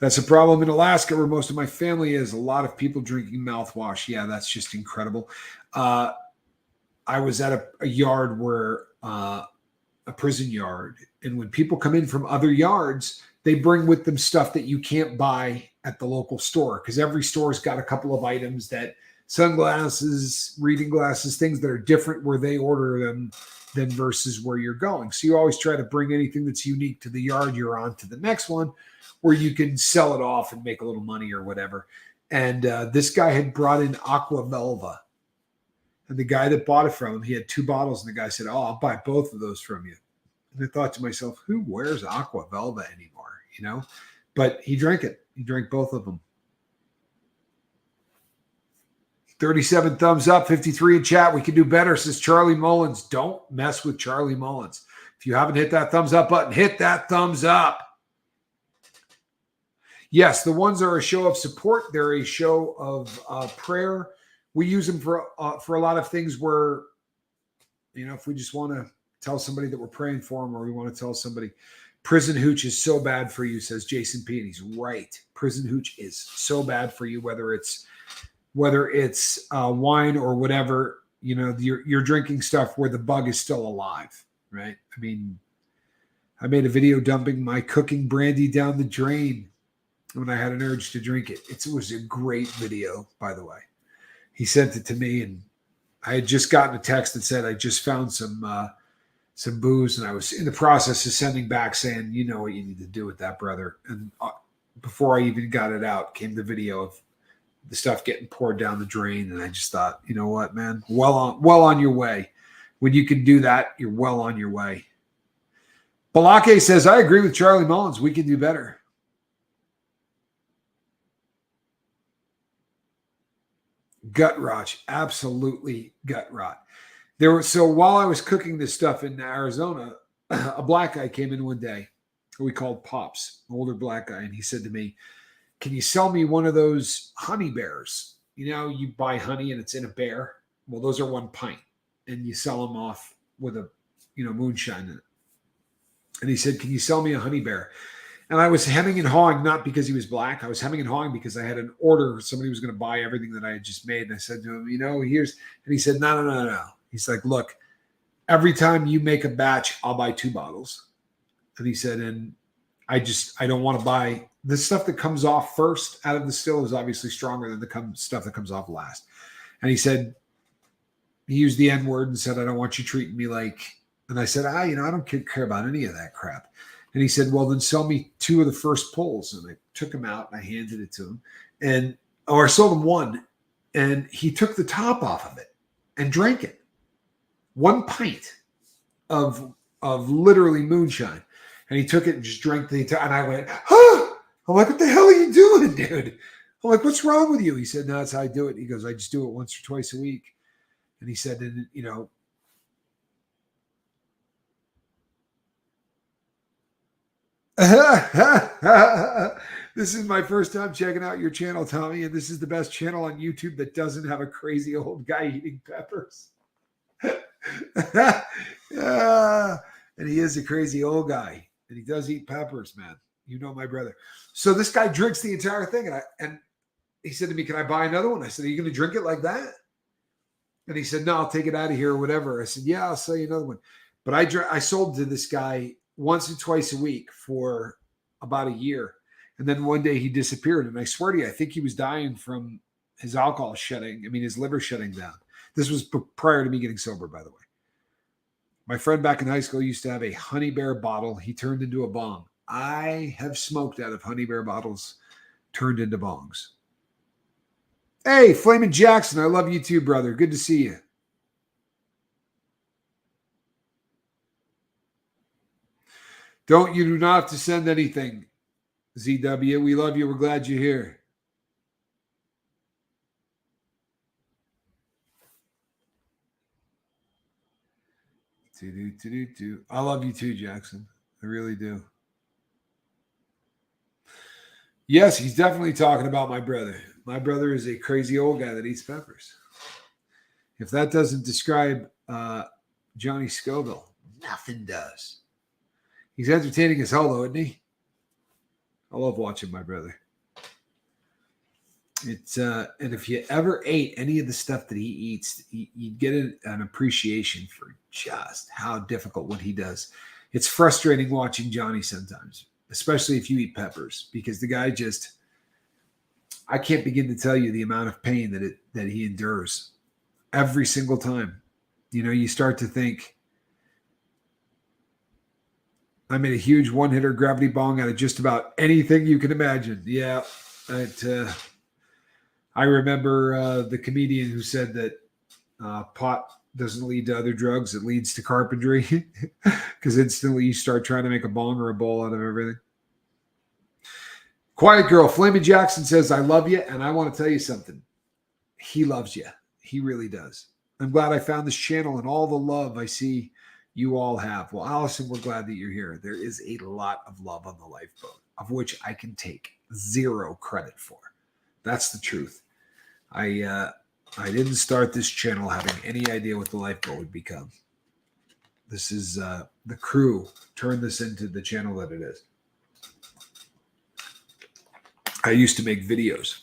That's a problem in Alaska where most of my family is. A lot of people drinking mouthwash. Yeah, that's just incredible. I was at a yard where a prison yard. And when people come in from other yards, they bring with them stuff that you can't buy at the local store because every store's got a couple of items that sunglasses, reading glasses, things that are different where they order them than versus where you're going. So you always try to bring anything that's unique to the yard you're on to the next one where you can sell it off and make a little money or whatever. And this guy had brought in Aqua Velva. And the guy that bought it from him, he had 2 bottles, and the guy said, "Oh, I'll buy both of those from you." And I thought to myself, who wears Aqua Velva anymore, But he drank it. He drank both of them. 37 thumbs up, 53 in chat. We can do better, says Charlie Mullins. Don't mess with Charlie Mullins. If you haven't hit that thumbs up button, hit that thumbs up. Yes, the ones are a show of support. They're a show of prayer. We use them for a lot of things where, if we just want to tell somebody that we're praying for them, or we want to tell somebody, prison hooch is so bad for you, says Jason P. And he's right. Prison hooch is so bad for you, whether it's wine or whatever. You're drinking stuff where the bug is still alive, right? I mean, I made a video dumping my cooking brandy down the drain when I had an urge to drink it. It was a great video, by the way. He sent it to me, and I had just gotten a text that said I just found some booze, and I was in the process of sending back saying, you know what you need to do with that, brother. And before I even got it out, came the video of the stuff getting poured down the drain, and I just thought, you know what, man, well on your way. When you can do that, you're well on your way. Balake says, I agree with Charlie Mullins. We can do better. Gut rot, absolutely gut rot. So while I was cooking this stuff in Arizona, a black guy came in one day who we called Pops, an older black guy, and he said to me, "Can you sell me one of those honey bears? You buy honey and it's in a bear. Well, those are 1 pint, and you sell them off with a moonshine in it." And he said, "Can you sell me a honey bear?" And I was hemming and hawing, not because he was black. I was hemming and hawing because I had an order. Somebody was going to buy everything that I had just made. And I said to him, here's, and he said, no. He's like, "Look, every time you make a batch, I'll buy 2 bottles." And he said, "And I don't want to buy the stuff that comes off first out of the still is obviously stronger than the stuff that comes off last." And he said, he used the N word and said, "I don't want you treating me like," and I said, I don't care about any of that crap. And he said, "Well, then sell me 2 of the first pulls." And I took him out and I handed it to him, or I sold him 1, and he took the top off of it and drank it. 1 pint of literally moonshine. And he took it and just drank the entire, and I went, "Huh!" I'm like, "What the hell are you doing, dude?" I'm like, "What's wrong with you?" He said, "No, that's how I do it." He goes, "I just do it once or twice a week." And he said, "And this is my first time checking out your channel, Tommy, and this is the best channel on YouTube that doesn't have a crazy old guy eating peppers." And he is a crazy old guy, and he does eat peppers, man. You know my brother. So this guy drinks the entire thing, and he said to me, "Can I buy another one?" I said, "Are you going to drink it like that?" And he said, "No, I'll take it out of here or whatever." I said, "Yeah, I'll sell you another one." But I sold to this guy once or twice a week for about a year. And then one day he disappeared. And I swear to you, I think he was dying from his alcohol his liver shutting down. This was prior to me getting sober, by the way. My friend back in high school used to have a honey bear bottle. He turned into a bong. I have smoked out of honey bear bottles turned into bongs. Hey, Flamin' Jackson, I love you too, brother. Good to see you. You do not have to send anything, ZW. We love you. We're glad you're here. I love you too, Jackson. I really do. Yes, he's definitely talking about my brother. My brother is a crazy old guy that eats peppers. If that doesn't describe Johnny Scoville, nothing does. He's entertaining as hell, though, isn't he? I love watching my brother. It's and if you ever ate any of the stuff that he eats, you get an appreciation for just how difficult what he does. It's frustrating watching Johnny sometimes, especially if you eat peppers, because the guy I can't begin to tell you the amount of pain that he endures every single time. You start to think, I made a huge one-hitter gravity bong out of just about anything you can imagine. Yeah, I remember the comedian who said that pot doesn't lead to other drugs; it leads to carpentry, because instantly you start trying to make a bong or a bowl out of everything. Quiet Girl, Flamin' Jackson says, "I love you," and I want to tell you something. He loves you. He really does. I'm glad I found this channel and all the love I see you all have. Well, Allison, we're glad that you're here. There is a lot of love on the lifeboat, of which I can take 0 credit for. That's the truth. I didn't start this channel having any idea what the lifeboat would become. This is the crew turned this into the channel that it is. I used to make videos.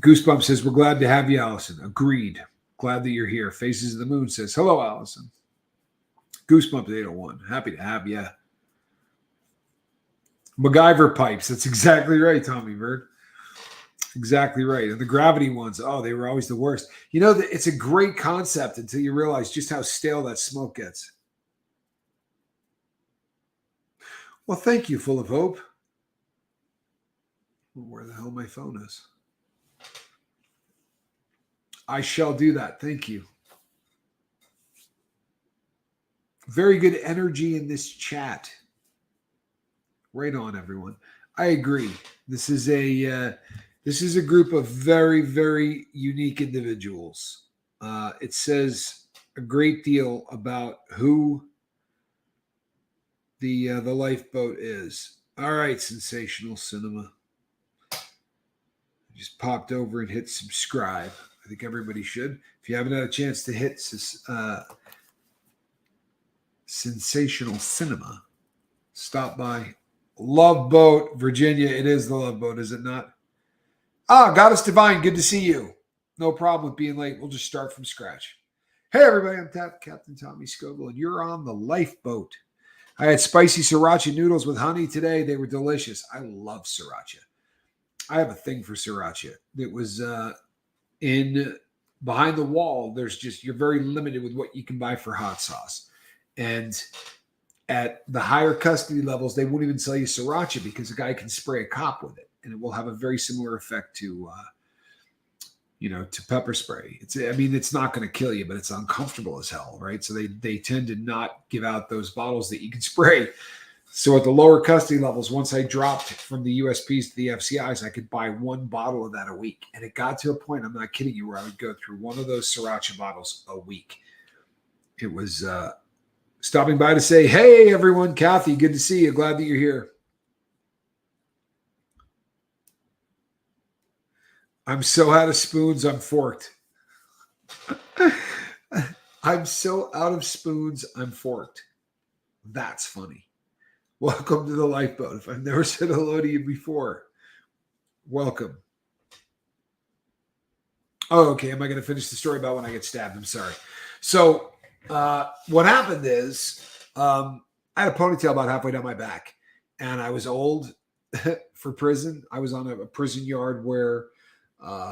Goosebumps says, "We're glad to have you, Allison." Agreed. Glad that you're here. Faces of the Moon says, "Hello, Allison." Goosebumps 801. Happy to have you. MacGyver pipes. That's exactly right, Tommy Bird. Exactly right. And the gravity ones, they were always the worst. It's a great concept until you realize just how stale that smoke gets. Well, thank you, Full of Hope. Where the hell my phone is? I shall do that. Thank you. Very good energy in this chat. Right on, everyone. I agree. This is a group of very, very unique individuals. It says a great deal about who the lifeboat is. All right, Sensational Cinema. Just popped over and hit subscribe. I think everybody should. If you haven't had a chance to hit Sensational Cinema. Stop by. Love Boat, Virginia. It is the Love Boat, is it not? Ah, Goddess Divine, good to see you. No problem with being late. We'll just start from scratch. Hey, everybody, I'm Captain Tommy Scogle, and you're on the Lifeboat. I had spicy sriracha noodles with honey today. They were delicious. I love sriracha. I have a thing for sriracha. It was in behind the wall. You're very limited with what you can buy for hot sauce. And at the higher custody levels, they won't even sell you sriracha because a guy can spray a cop with it, and it will have a very similar effect to pepper spray. It's not going to kill you, but it's uncomfortable as hell, right? So they tend to not give out those bottles that you can spray. So at the lower custody levels, once I dropped from the USPs to the FCIs, I could buy one bottle of that a week. And it got to a point, I'm not kidding you, where I would go through one of those sriracha bottles a week. It was stopping by to say, hey, everyone, Kathy, good to see you. Glad that you're here. I'm so out of spoons, I'm forked. I'm so out of spoons, I'm forked. That's funny. Welcome to the Lifeboat. If I've never said hello to you before, welcome. Oh, okay. Am I going to finish the story about when I get stabbed? I'm sorry. So what happened is I had a ponytail about halfway down my back, and I was old for prison. I was on a prison yard where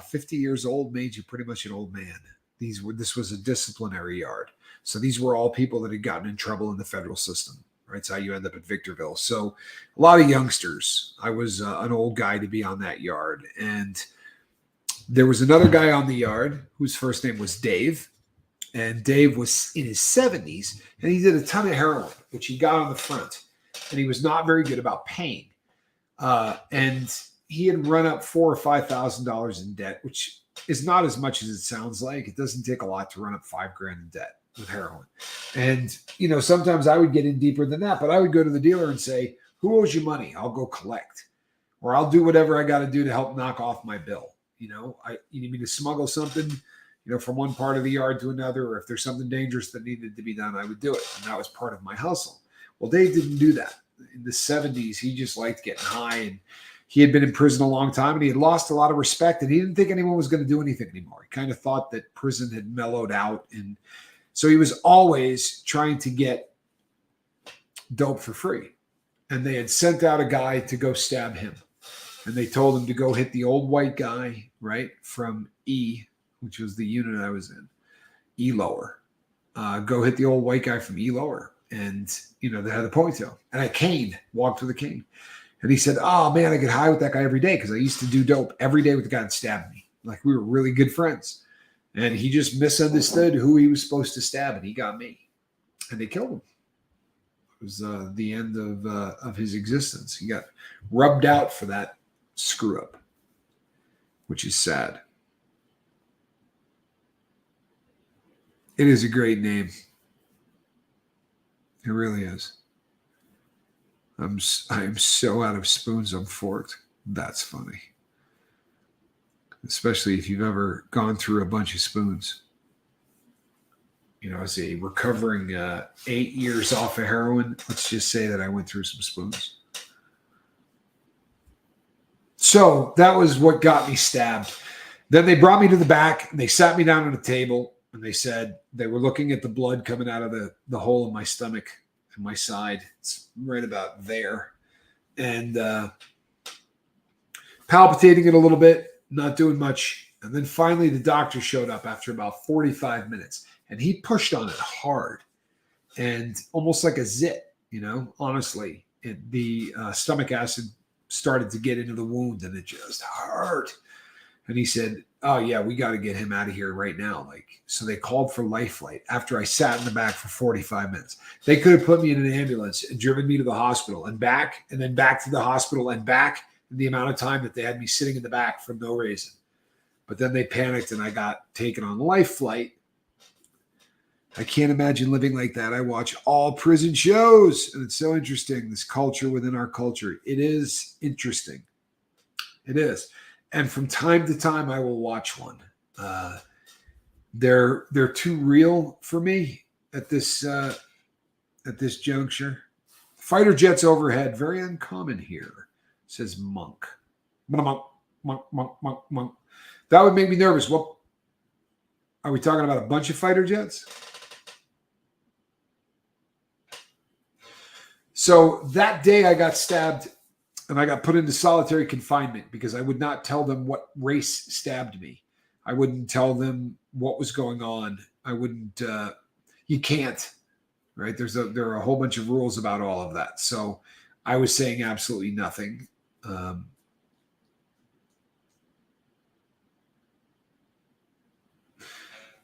50 years old made you pretty much an old man. This was a disciplinary yard. So these were all people that had gotten in trouble in the federal system. Right, it's how you end up at Victorville. So a lot of youngsters. I was an old guy to be on that yard. And there was another guy on the yard whose first name was Dave. And Dave was in his 70s, and he did a ton of heroin, which he got on the front. And he was not very good about paying. And he had run up $4,000 or $5,000 in debt, which is not as much as it sounds like. It doesn't take a lot to run up $5,000 in debt with heroin. And, sometimes I would get in deeper than that, but I would go to the dealer and say, who owes you money? I'll go collect, or I'll do whatever I got to do to help knock off my bill. You need me to smuggle something, from one part of the yard to another, or if there's something dangerous that needed to be done, I would do it. And that was part of my hustle. Well, Dave didn't do that. In the 70s, he just liked getting high, and he had been in prison a long time, and he had lost a lot of respect, and he didn't think anyone was going to do anything anymore. He kind of thought that prison had mellowed out, and so he was always trying to get dope for free. And they had sent out a guy to go stab him. And they told him to go hit the old white guy, right, from E, which was the unit I was in, E lower. Go hit the old white guy from E lower. And, they had a ponytail. And I walked with a cane. And he said, oh, man, I get high with that guy every day because I used to do dope every day with the guy that stabbed me. Like, we were really good friends. And he just misunderstood who he was supposed to stab, and he got me. And they killed him. It was the end of his existence. He got rubbed out for that screw up, which is sad. It is a great name. It really is. I am so out of spoons, I'm forked. That's funny. Especially if you've ever gone through a bunch of spoons. As a recovering 8 years off of heroin, let's just say that I went through some spoons. So that was what got me stabbed. Then they brought me to the back, and they sat me down on a table, and they said they were looking at the blood coming out of the hole in my stomach and my side. It's right about there. And palpitating it a little bit, not doing much. And then finally the doctor showed up after about 45 minutes, and he pushed on it hard and almost like a zit, honestly. The stomach acid started to get into the wound, and it just hurt. And he said, oh yeah, we got to get him out of here right now. So they called for life flight after I sat in the back for 45 minutes. They could have put me in an ambulance and driven me to the hospital and back, and then back to the hospital and back, in the amount of time that they had me sitting in the back for no reason. But then they panicked, and I got taken on life flight. I can't imagine living like that. I watch all prison shows, and it's so interesting, this culture within our culture. It is interesting. It is. And from time to time, I will watch one. They're too real for me at this at this juncture. Fighter jets overhead, very uncommon here, says Monk. Monk, monk, monk, monk, monk. That would make me nervous. What are we talking about? A bunch of fighter jets? So that day I got stabbed and I got put into solitary confinement because I would not tell them what race stabbed me. I wouldn't tell them what was going on. I wouldn't, you can't, right? There are a whole bunch of rules about all of that. So I was saying absolutely nothing.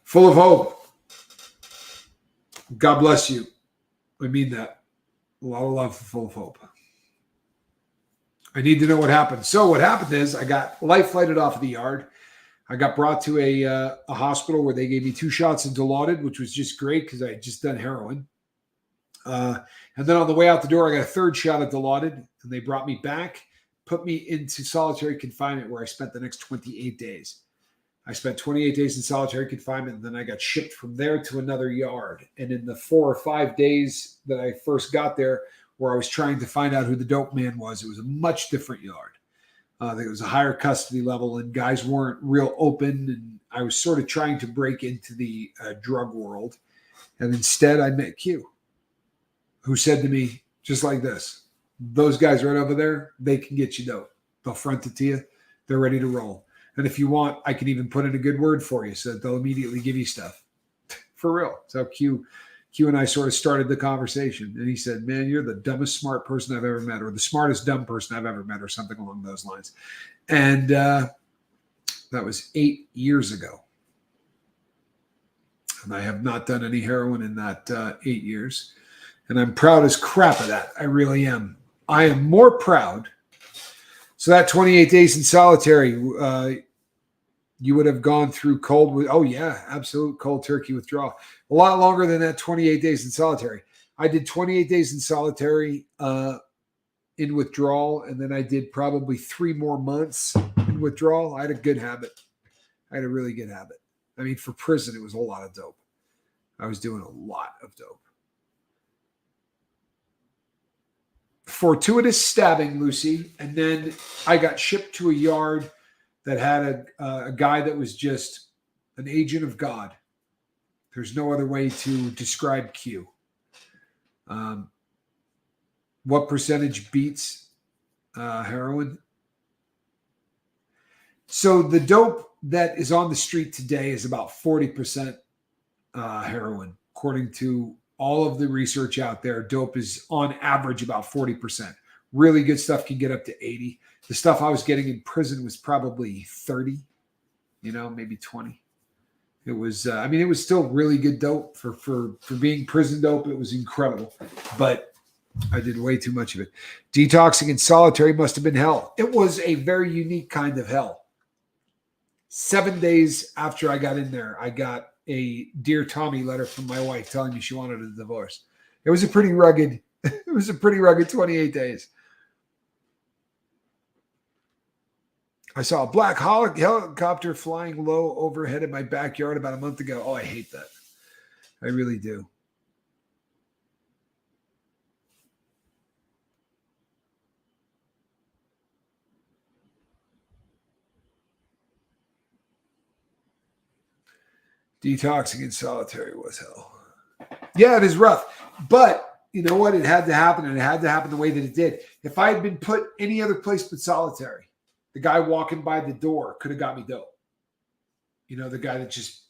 Full of hope. God bless you. I mean that. A lot of love for Full of Hope. I need to know what happened. So what happened is I got life flighted off of the yard. I got brought to a hospital where they gave me 2 shots of Dilaudid, which was just great because I had just done heroin. And then on the way out the door, I got a 3rd shot of Dilaudid, and they brought me back, put me into solitary confinement where I spent the next 28 days. I spent 28 days in solitary confinement, and then I got shipped from there to another yard. And in the 4 or 5 days that I first got there, where I was trying to find out who the dope man was, it was a much different yard. I think it was a higher custody level, and guys weren't real open. And I was sort of trying to break into the drug world. And instead, I met Q, who said to me, just like this, those guys right over there, they can get you dope. They'll front it to you. They're ready to roll. And if you want, I can even put in a good word for you so that they'll immediately give you stuff. For real. So Q and I sort of started the conversation. And he said, man, you're the dumbest smart person I've ever met, or the smartest dumb person I've ever met, or something along those lines. And that was 8 years ago. And I have not done any heroin in that 8 years. And I'm proud as crap of that. I really am. I am more proud. So that 28 days in solitary, you would have gone through cold. Oh, yeah, absolute cold turkey withdrawal. A lot longer than that 28 days in solitary. I did 28 days in solitary in withdrawal, and then I did probably 3 more months in withdrawal. I had a good habit. I had a really good habit. I mean, for prison, it was a lot of dope. I was doing a lot of dope. Fortuitous stabbing, Lucy, and then I got shipped to a yard that had a guy that was just an agent of God. There's no other way to describe Q. What percentage beats heroin? So the dope that is on the street today is about 40% heroin, according to all of the research out there. Dope is on average about 40%. Really good stuff can get up to 80. The stuff I was getting in prison was probably 30, maybe 20. It was, it was still really good dope for being prison dope. It was incredible, but I did way too much of it. Detoxing in solitary must have been hell. It was a very unique kind of hell. 7 days after I got in there, I got a Dear Tommy letter from my wife telling me she wanted a divorce. It was a pretty rugged 28 days. I saw a black helicopter flying low overhead in my backyard about a month ago. Oh, I hate that. I really do. Detoxing in solitary was hell. Yeah, it is rough. But you know what? It had to happen, and it had to happen the way that it did. If I had been put any other place but solitary, the guy walking by the door could have got me dope. The guy that just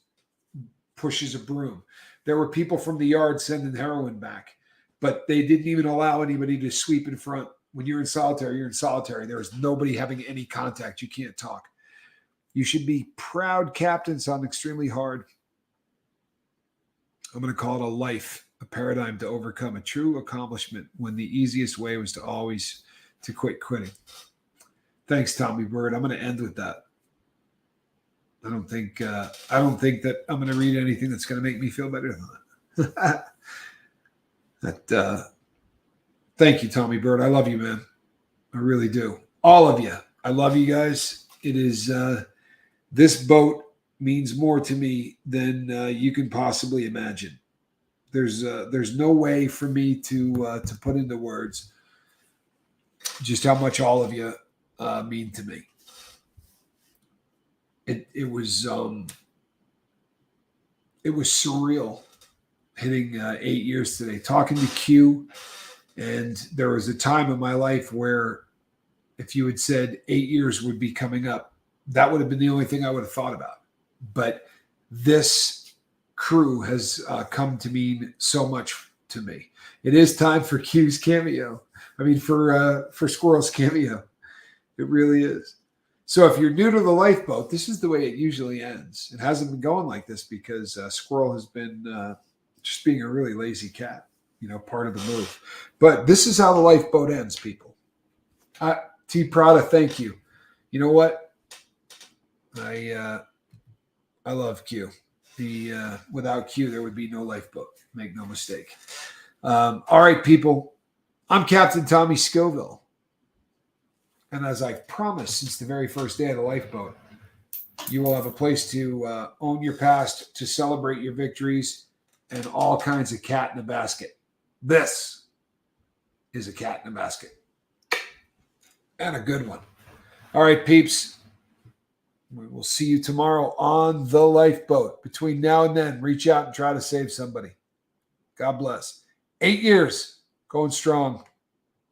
pushes a broom. There were people from the yard sending heroin back, but they didn't even allow anybody to sweep in front. When you're in solitary, you're in solitary. There is nobody having any contact. You can't talk. You should be proud, Captain. So I'm extremely hard. I'm going to call it a paradigm to overcome, a true accomplishment when the easiest way was to quit quitting. Thanks, Tommy Bird. I'm going to end with that. I don't think that I'm going to read anything that's going to make me feel better than that. Thank you, Tommy Bird. I love you, man. I really do. All of you. I love you guys. It is this boat means more to me than you can possibly imagine. There's no way for me to put into words just how much all of you mean to me. It was surreal hitting 8 years today. Talking to Q, and there was a time in my life where if you had said 8 years would be coming up, that would have been the only thing I would have thought about. But this crew has come to mean so much to me. It is time for Q's cameo. I mean, for Squirrel's cameo. It really is. So if you're new to the lifeboat, this is the way it usually ends. It hasn't been going like this because Squirrel has been just being a really lazy cat, part of the move. But this is how the lifeboat ends, people. T. Prada, thank you. You know what? I love Q. Without Q, there would be no lifeboat. Make no mistake. All right, people. I'm Captain Tommy Scoville. And as I've promised since the very first day of the lifeboat, you will have a place to own your past, to celebrate your victories, and all kinds of cat in a basket. This is a cat in a basket. And a good one. All right, peeps. We will see you tomorrow on the lifeboat. Between now and then, reach out and try to save somebody. God bless. 8 years, going strong.